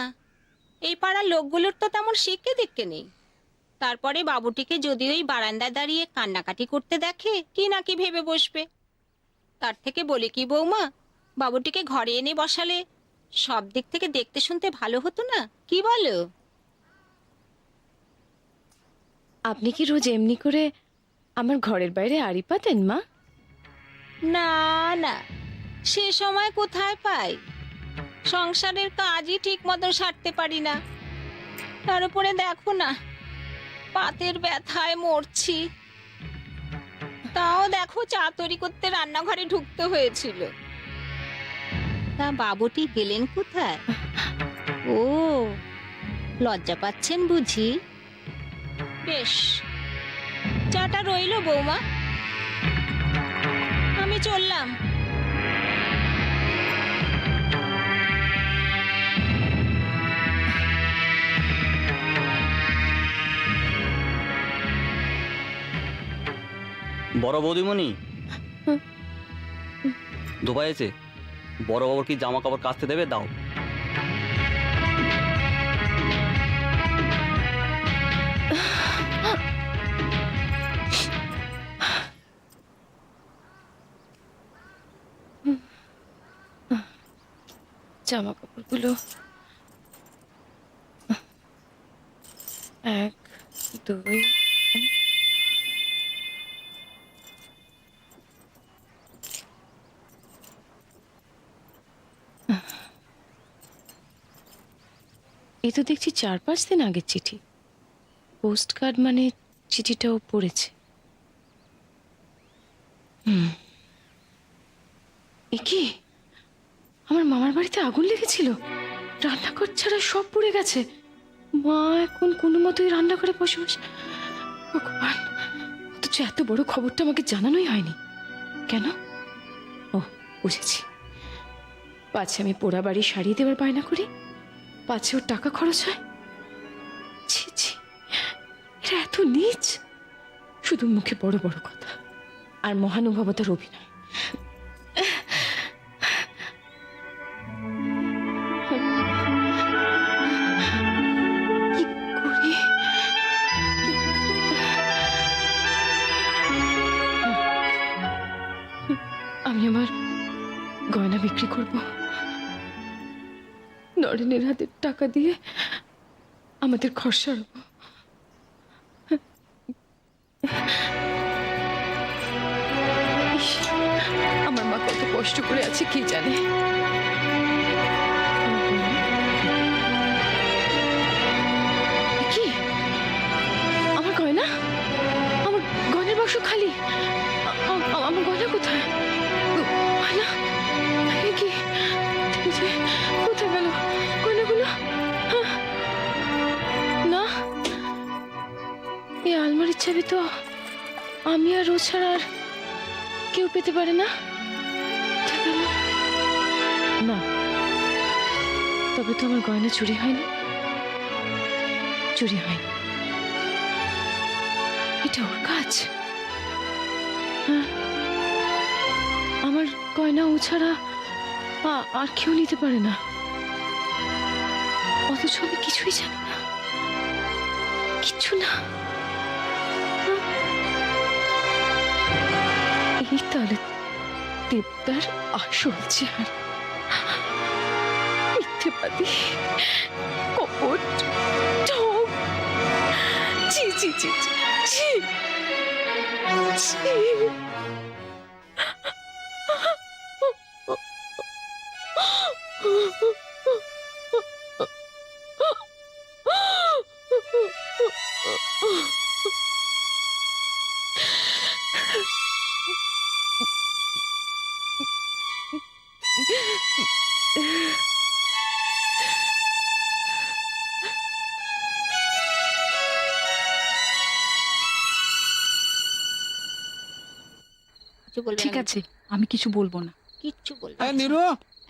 এই পাড়ার লোকগুলোর তো তেমন শিক্ষে দিককে নেই। তারপরে বাবুটিকে যদি ওই বারান্দায় দাঁড়িয়ে কান্নাকাটি করতে দেখে, কি না কি ভেবে বসবে। তার থেকে বলি কি বৌমা, বাবুটিকে ঘরে এনে বসালে সব দিক থেকে দেখতে শুনতে ভালো হতো না? কি বলো? আপনি কি রোজ এমনি করে আমার ঘরের বাইরে আড়ি পাতেন মা? না না, সে সময় কোথায় পাই? সংসারের কাজই ঠিক মতো সারতে পারি না। তার উপরে দেখো না, পাতের ব্যথায় মরছি। তাও দেখো, চা তৈরি করতে রান্নাঘরে ঢুকতে হয়েছিল। তা বাবুটি গেলেন কোথায়? ও, লজ্জা পাচ্ছেন বুঝি? বেশ, চাটা রইলো বৌমা, আমি চললাম। বড় বৌদিমণি, ধোপা এসে বড় বাবুর কি জামা কাপড় কাচতে দেবে? দাও। জামা কাপড়গুলো 1 2 এই তো দেখছি 4-5 দিন আগের চিঠি। পোস্ট কার্ড মানে চিঠিটাও পড়েছে। এ কি, আমার মামার বাড়িতে আগুন লেগেছিল, রান্নাঘর ছাড়া সব পুড়ে গেছে। মা এখন কোনো মতোই রান্না করে বসে বসে। ভগবান, অথচ এত বড় খবরটা আমাকে জানানোই হয়নি কেন? ও, বুঝেছি। পাছে আমি পোড়া বাড়ি সারিয়ে দেওয়ার বায়না করি, পাছে ওর টাকা খরচ হয়। ছি ছি, এরা এত নীচ। শুধু মুখে বড় বড় কথা আর মহানুভবতার অভিনয়। কি করি? আমি আমার গয়না বিক্রি করব। নরেনের হাতে টাকা দিয়ে আমাদের ঘর সারাবো। ইস, আমার মা কত কষ্ট করে আছে কি জানে। কি, আমার গয়না? আমার গয়নার বাক্স খালি। আমার গয়না কোথায়? গয়না কি? কোথায় গেল গয়নাগুলো? না, এই আলমারির চাবি তো আমি আর ও ছাড়া আর কেউ পেতে পারে না। না, তবে তো আমার গয়না চুরি হয়নি। চুরি হয়নি, এটা ওর কাজ। হ্যাঁ, আমার গয়না ও ছাড়া আর কেউ নিতে পারে না। অথচ আমি কিছুই জানি না, কিছু না। এই তাহলে দেবদার আসল চেহারা। মিথ্যেবাদী, কপট, ঠক। ছি ছি ছি ছি ছি। কিছু বলবে ঠিক না আছে, আমি কিছু বলবো না। কিচ্ছু বলবে হ্যাঁ না। নিরু,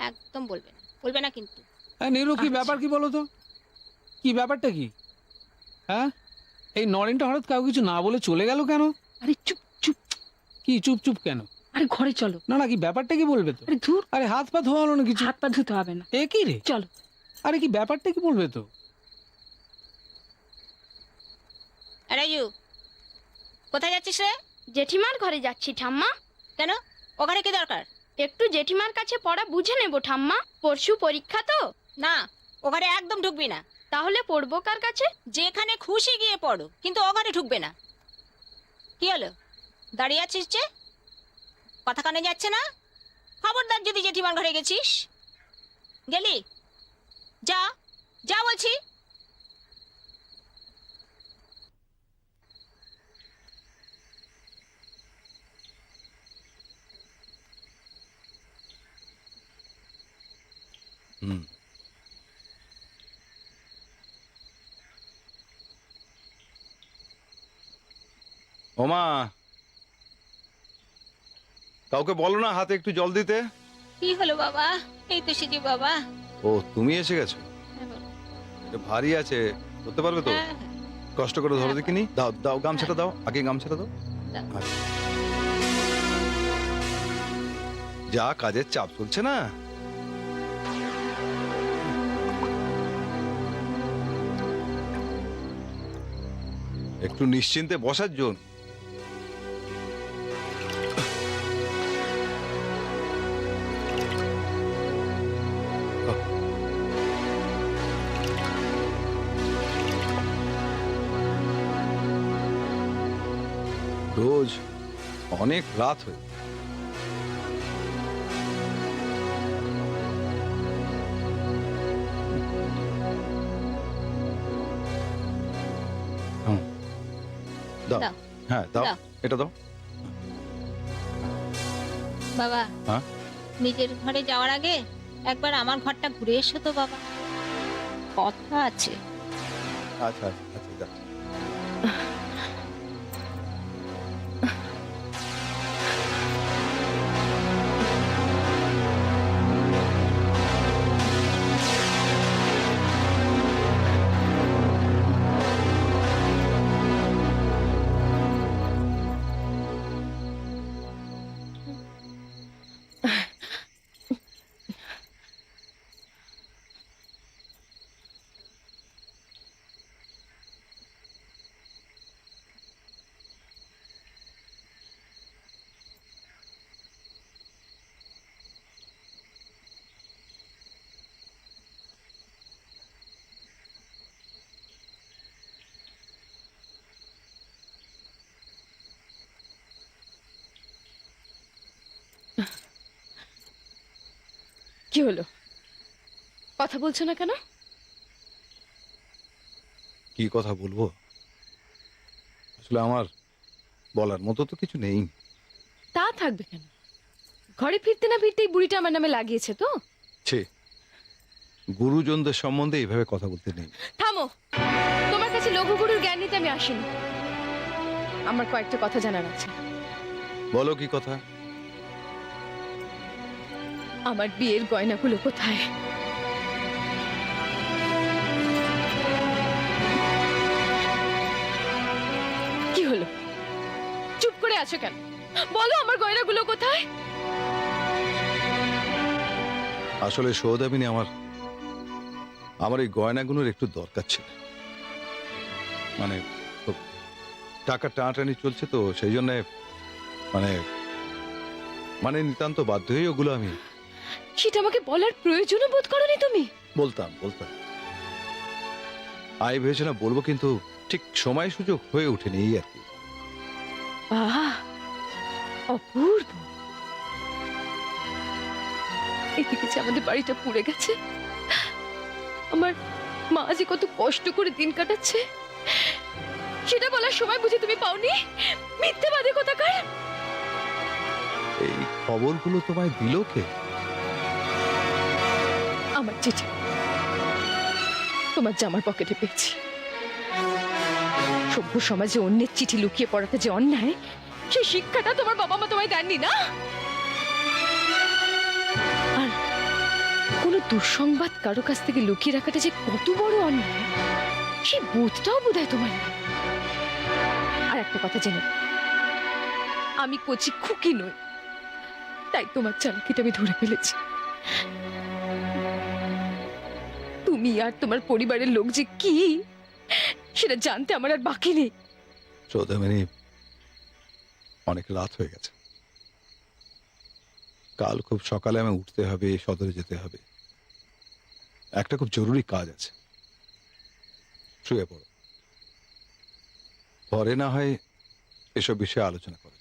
একদম বলবে না, বলবে না কিন্তু। হ্যাঁ নিরু, কি ব্যাপার কি বলো তো? কি ব্যাপারটা কি? হ্যাঁ, এই নরেনটা হঠাৎ কাউ কিছু না বলে চলে গেল কেন? আরে চুপ চুপ। কি চুপ চুপ কেন? আরে ঘরে চলো। না না, কি ব্যাপারটা কি বলবে তো? আরে ধুর, আরে হাত পা ধোয়া হলো না কিছু? হাত পা ধুতে হবে না। এ কি রে? চলো। আরে কি ব্যাপারটা কি বলবে তো? রাজু, কোথায় যাচ্ছিস রে? জেঠিমার ঘরে যাচ্ছি ঠাম্মা। কেন? ওখানে কি দরকার? একটু জেঠিমার কাছে পড়া বুঝে নেব ঠাম্মা, পরশু পরীক্ষা তো। না, ওখানে একদম ঢুকবি না। তাহলে পড়বো কার কাছে? যেখানে খুশি গিয়ে পড়ো, কিন্তু ওখানে ঢুকবে না। কি হলো, দাঁড়িয়ে আছিস যে? কথা কানে যাচ্ছে না? খবরদার যদি জেঠিমার ঘরে গেছিস। গেলি? যা যা বলছি। হুম। ওমা, কাউকে বলো না হাতে একটু জল দিতে। কি হলো বাবা? এই তো সিজি বাবা। ও, তুমি এসে গেছো? এটা ভারী আছে, করতে পারবে তো? হ্যাঁ, কষ্ট করে ধরো দেখিনি। দাও দাও, গামছাটা দাও, আগে গামছাটা দাও। দাও। আচ্ছা। যা কাজের চাপ চলছে না। একটু নিশ্চিন্তে বসার জন্য। রোজ অনেক রাত হয়ে দাও। দাও। হ্যাঁ দাও, দাও। এটা দাও। বাবা, হ্যাঁ, নিজের ঘরে যাওয়ার আগে একবার আমার ঘরটা ঘুরে এসো তো বাবা, কথা আছে। আচ্ছা আচ্ছা আচ্ছা, যাও। কি হলো, কথা বলছো না কেন? কি কথা বলবো? আসলে আমার বলার মতো তো কিছু নেই। তা থাকবে কেন? ঘরে ফিরতে না ফিরতেই বুড়িটা আমার নামে লাগিয়েছে তো। ছে, গুরুজনদের সম্বন্ধে এইভাবে কথা বলতে নেই। থামো, তোমার কাছে লঘুগুরুর জ্ঞান নিতে আমি আসিনি। আমার কয়েকটা কথা জানার আছে। বলো কি কথা? আমার বিয়ের গয়নাগুলো কোথায়? কি হলো, চুপ করে আছো কেন? বলো আমার গয়নাগুলো কোথায়? আসলে সৌদামিনী, আমার এই গয়নাগুলোর একটু দরকার ছিল। মানে তো টাকা টানাটানি চলছে তো, সেই জন্য মানে নিতান্ত বাধ্য হয়ে ওগুলো আমি সেটা আমাকে বলার প্রয়োজনও বোধ করোনি তুমি? বলতাম। আয় ভেবেছিলাম বলবো, কিন্তু ঠিক সময় সুযোগ হয়ে ওঠেনি, এই আর কি। বাহ, অপূর্ব। এদিকে যে আমাদের বাড়িটা পুড়ে গেছে, আমার মা যে কত কষ্ট করে দিন কাটাচ্ছে সেটা বলার সময় বুঝি তুমি পাওনি? মিথ্যেবাদী কোথাকার! এই খবরগুলো তোমায় দিল কে? আমার চিঠি তোমার জামার পকেটে পেয়েছি। সভ্য সমাজে অন্যের চিঠি লুকিয়ে পড়াতে যে অন্যায়, সেই শিক্ষাটা তোমার বাবা মা তোমায় দেননি না। আর কোনো দুঃসংবাদ কারো কাছ থেকে লুকিয়ে রাখাটা যে কত বড় অন্যায়, সেই বোধটাও বোধহয় তোমার নেই। আর একটা কথা জেনে, আমি কচি খুকি নই, তাই তোমার চালাকিটা আমি ধরে ফেলেছি। তুমি আর তোমার পরিবারের লোক যে কি সেটা জানতে আমার আর বাকি নেই। চৌধুরী, অনেক রাত হয়ে গেছে। কাল খুব সকালে আমি উঠতে হবে, সদরে যেতে হবে। একটা খুব জরুরি কাজ আছে। শুয়ে পড়ো, পরে না হয় এসব বিষয়ে আলোচনা করো।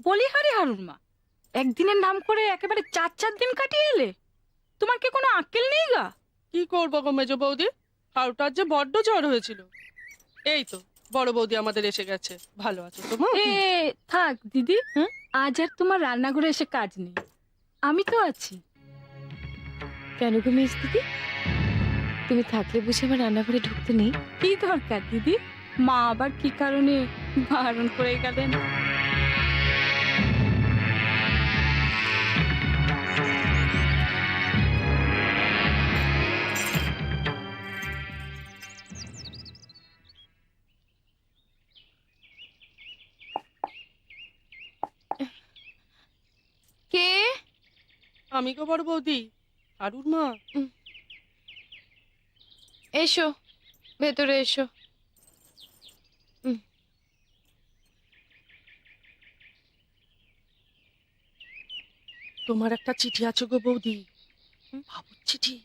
বলি হারে হারুর মা, একদিনের নাম করে একেবারে 4 দিন কাটিয়ে এলে। তোমার কি কোনো আক্কেল নেই গা? কি করবো গো মেজ বৌদি, হাউটার যে বড্ড জ্বর হয়েছিল। এই তো বড় বৌদি আমাদের এসে গেছে। ভালো আছো তো মা? এ থাক দিদি, আজ আর তোমার রান্নাঘরে এসে কাজ নেই, আমি তো আছি। কেন গো মেজ দিদি, তুমি থাকলে বুঝি আমার রান্নাঘরে ঢুকতে নেই? কি দরকার দিদি, মা আবার কি কারণে বারণ করে গেলেন? কে? আমি গো বড় বৌদি, হারুর মা। এসো, ভেতরে এসো। তোমার একটা চিঠি আছে গো বৌদি, বাবুর চিঠি।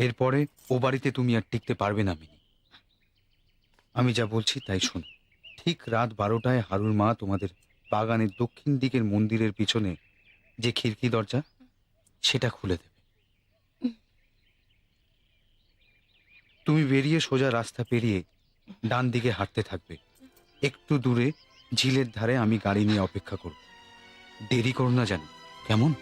এরপরে ও বাড়িতে তুমি আর টিকতে পারবে না মিনি। আমি যা বলছি তাই শোনো। ঠিক রাত 12টায় হারুর মা তোমাদের বাগানের দক্ষিণ দিকের মন্দিরের পিছনে যে খিড়কি দরজা, সেটা খুলে দেবে। তুমি বেরিয়ে সোজা রাস্তা পেরিয়ে ডান দিকে হাঁটতে থাকবে। একটু দূরে ঝিলের ধারে আমি গাড়ি নিয়ে অপেক্ষা করব। দেরি করো না জানি, কেমন?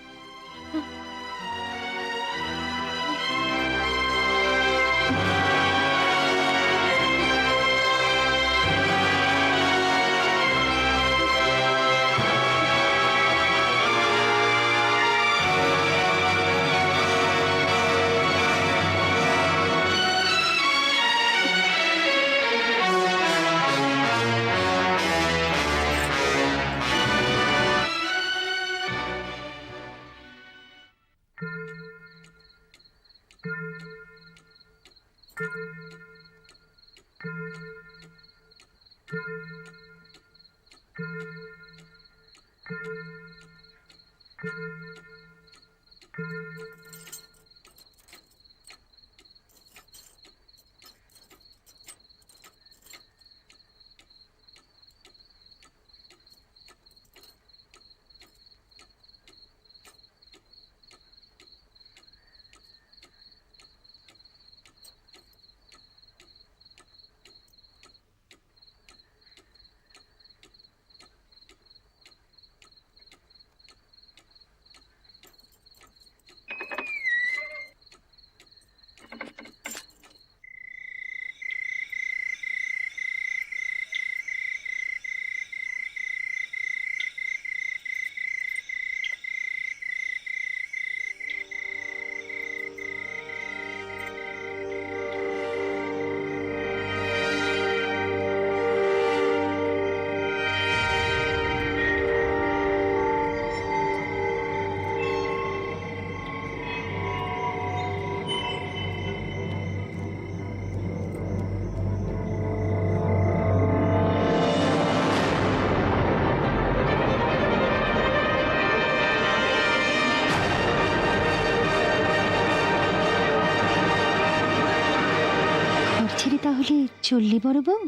চললি বড় বউ?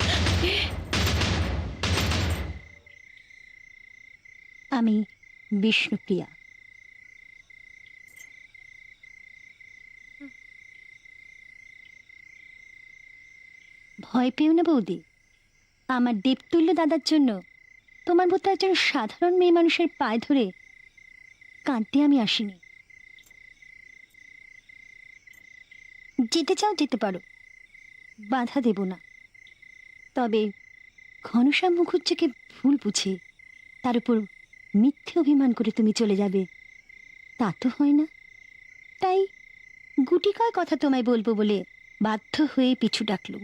আমি বিষ্ণুপ্রিয়া। ভয় পেও না বৌদি, আমার দেবতুল্য দাদার জন্য তোমার মতো একজন সাধারণ মেয়ে মানুষের পায়ে ধরে কাঁদতে আমি আসিনি। যেতে চাও যেতে পারো, বাধা দেব না। তবে ঘনশ্যাম মুখুজ্জেকে ভুল বুঝে তার উপর মিথ্যে অভিমান করে তুমি চলে যাবে, তা তো হয় না। তাই গুটি কয় কথা তোমায় বলবো বলে বাধ্য হয়ে পিছু ডাকলুম।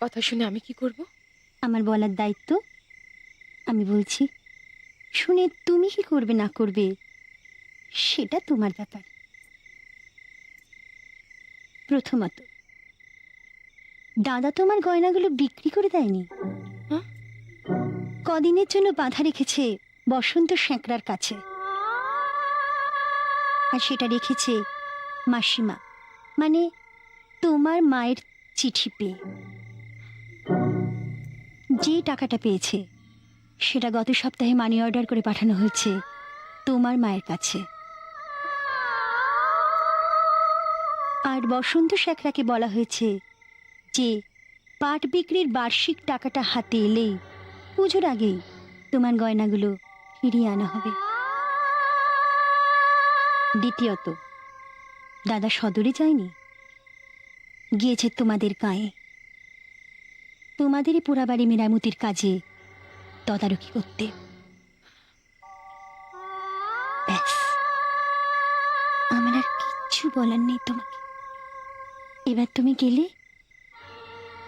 কথা শুনে আমি কি করব? আমার বলার দায়িত্ব আমি বলছি, শুনে তুমি কি করবে না করবে সেটা তোমার ব্যাপার। প্রথমত, দাদা তোমার গয়নাগুলো বিক্রি করে দেয়নি, কদিনের জন্য বাঁধা রেখেছে বসন্ত স্যাঁকড়ার কাছে, আর সেটা রেখেছে মাসিমা, মানে তোমার মায়ের চিঠি পেয়ে। যে টাকাটা পেয়েছে সেটা গত সপ্তাহে মানি অর্ডার করে পাঠানো হয়েছে তোমার মায়ের কাছে। আর বসন্ত স্যাঁকড়াকে বলা হয়েছে যে পাট বিক্রির বার্ষিক টাকাটা হাতে এলেই পুজোর আগেই তোমার গয়নাগুলো ফিরিয়ে আনা হবে। দ্বিতীয়ত, দাদা সদরে যায়নি, গিয়েছে তোমাদের গায়ে, তোমাদেরই পোড়াবাড়ি মেরামতির কাজে তদারকি করতে। ব্যাস, আমার আর কিচ্ছু বলার নেই তোমাকে। এবার তুমি গেলে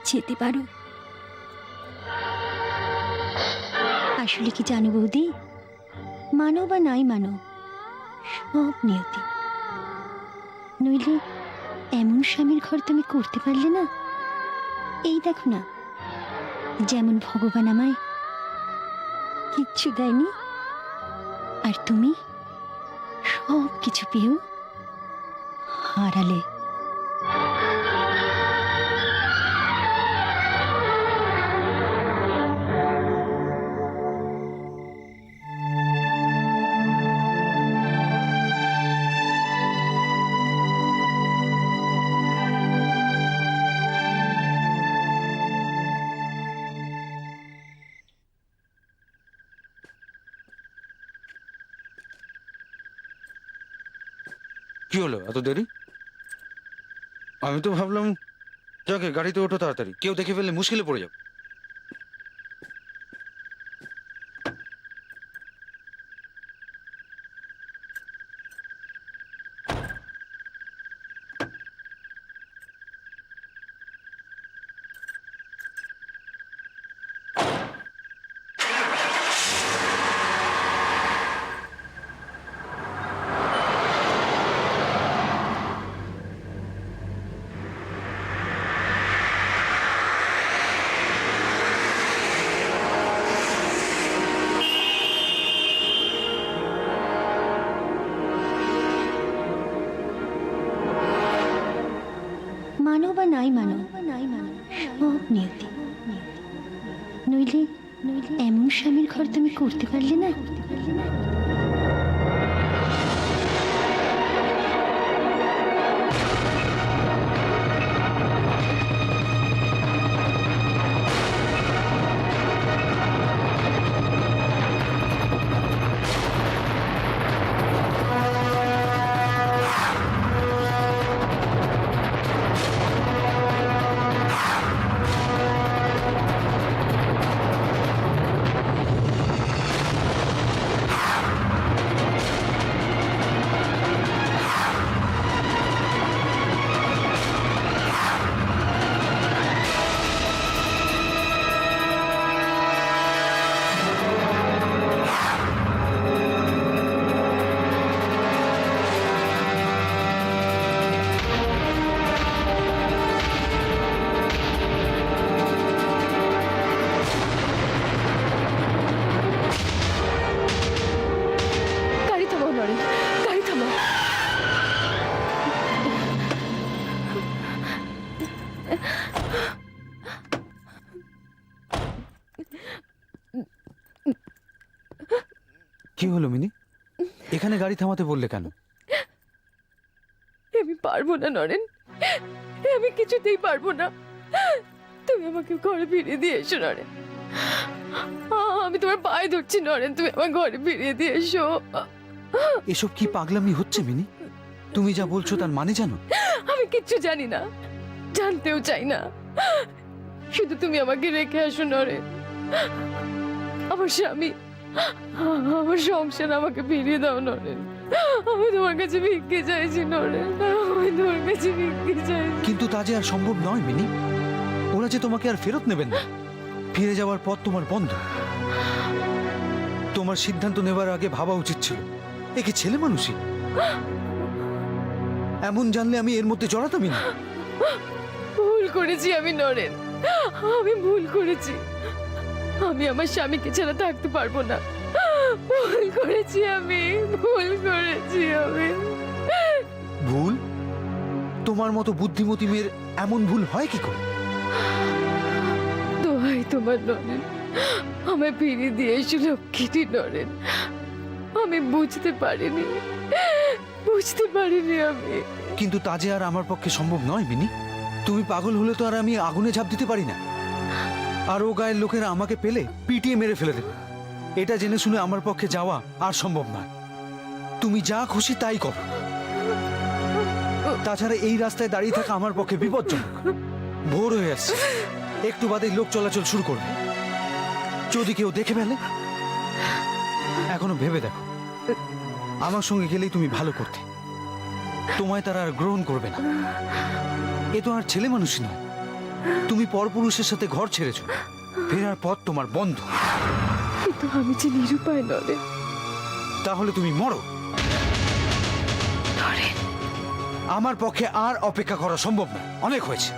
যেতে পারো। আসলে কি জানো বৌদি, মানো বা নাই মানো, সব নিয়তি। নইলে এমন স্বামীর ঘর তুমি করতে পারলে না। এই দেখো না, যেমন ভগবান আমায় কিচ্ছু দেয়নি, আর তুমি সব কিছু পেয়েও হারালে। কি হলো এত দেরি? আমি তো ভাবলাম যাকে গাড়িতে ওঠো তাড়াতাড়ি, কেউ দেখে ফেললে মুশকিলে পড়ে যাবে। মানো বা নাই মানো, সব নিয়তি। নইলে এমন স্বামীর ঘর তুমি করতে পারলে না। কি হলো মিনি? এখানে গাড়ি থামাতে বললে কেন? আমি পারবো না নরেন, আমি কিছুতেই পারবো না। তুমি আমাকে ঘরে ফিরিয়ে দিয়ে এসো নরেন। আমি তোমার পায়ে ধরছি নরেন, তুমি আমার ঘরে ফিরিয়ে দিয়ে এসো। এসব কি পাগলামি হচ্ছে মিনি? তুমি যা বলছো তার মানে জানো? আমি কিচ্ছু জানি না, জানতেও চাই না। শুধু তুমি আমাকে রেখে আসো নরেন। আমার স্বামী, আমার সংসার আমাকে ফিরিয়ে দাও নরেন। আমি তোমার কাছে ভিক্ষে চাইছি নরেন, আমি তোমার কাছে ভিক্ষে চাইছি। কিন্তু তা যে আর সম্ভব নয় মিনি। ওরা যে তোমাকে আর ফেরত নেবেন না। ফিরে যাওয়ার পথ তোমার বন্ধ। তোমার সিদ্ধান্ত নেবার আগে ভাবা উচিত ছিল এ কি ছেলে মানুষই? এমন জানলে আমি এর মধ্যে জড়াতামই না। ভুল করেছি আমি নরেন, আমি ভুল করেছি। আমি আমার স্বামীকে ছাড়া থাকতে পারবো না। ভুল করেছি আমি, ভুল করেছি আমি। ভুল? তোমার মতো বুদ্ধিমতী মেয়ের এমন ভুল হয় কি করে? দোহাই তোমার নরেন, আমায় ফিরিয়ে দিয়ে এসো লক্ষ্মীটি নরেন। আমি বুঝতে পারিনি আমি। কিন্তু তা যে আর আমার পক্ষে সম্ভব নয় মিনি। তুমি পাগল হলে তো আর আমি আগুনে ঝাঁপ দিতে পারি না। আর ও গায়ের লোকেরা আমাকে পেলে পিটিয়ে মেরে ফেলে দেবে। এটা জেনে শুনে আমার পক্ষে যাওয়া আর সম্ভব নয়। তুমি যা খুশি তাই করো। তাছাড়া এই রাস্তায় দাঁড়িয়ে থাকা আমার পক্ষে বিপজ্জনক। ভোর হয়ে আসছে, একটু বাদেই লোক চলাচল শুরু করবে। যদি কেউ দেখে ফেলে? এখনো ভেবে দেখো, আমার সঙ্গে গেলেই তুমি ভালো করতে। তোমায় তারা আর গ্রহণ করবে না। এ তো আর ছেলে মানুষই নয়। তুমি পরপুরুষের সাথে ঘর ছেড়েছো, ফেরার পথ তোমার বন্ধ। কিন্তু আমি যে নিরুপায় নরেন। তাহলে তুমি মরো। আমার পক্ষে আর অপেক্ষা করা সম্ভব না, অনেক হয়েছে।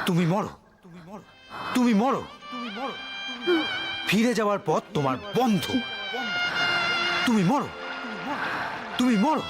তুমি মরো, তুমি মরো। ফিরে যাওয়ার পথ তোমার বন্ধ। তুমি মরো, তুমি মরো।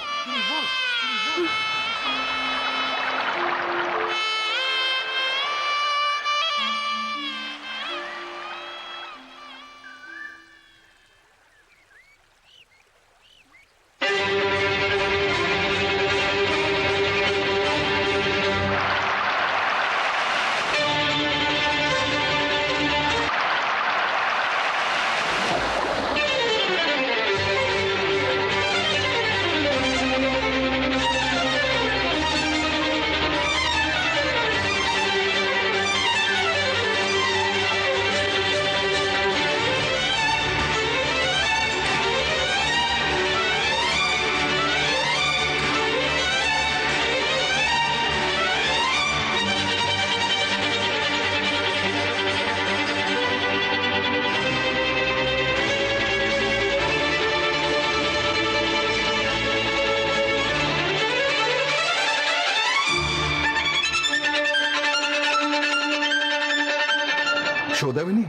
সৌদামিনী,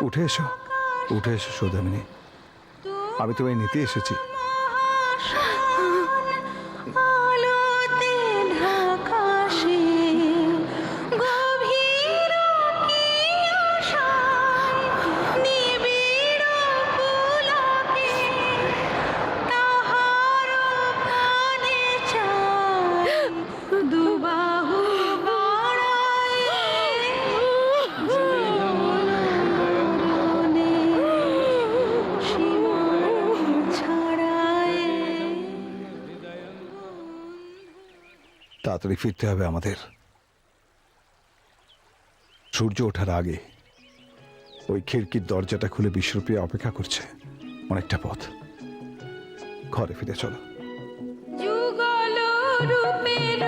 উঠে এসো, উঠে এসো সৌদামিনী। আমি তোমায় নিতে এসেছি। তাড়াতাড়ি ফিরতে হবে আমাদের। সূর্য ওঠার আগে ওই খিড়কির দরজাটা খুলে বিশ্বপ্রিয়া অপেক্ষা করছে। অনেকটা পথ, ঘরে ফিরে চলো। যুগল রূপের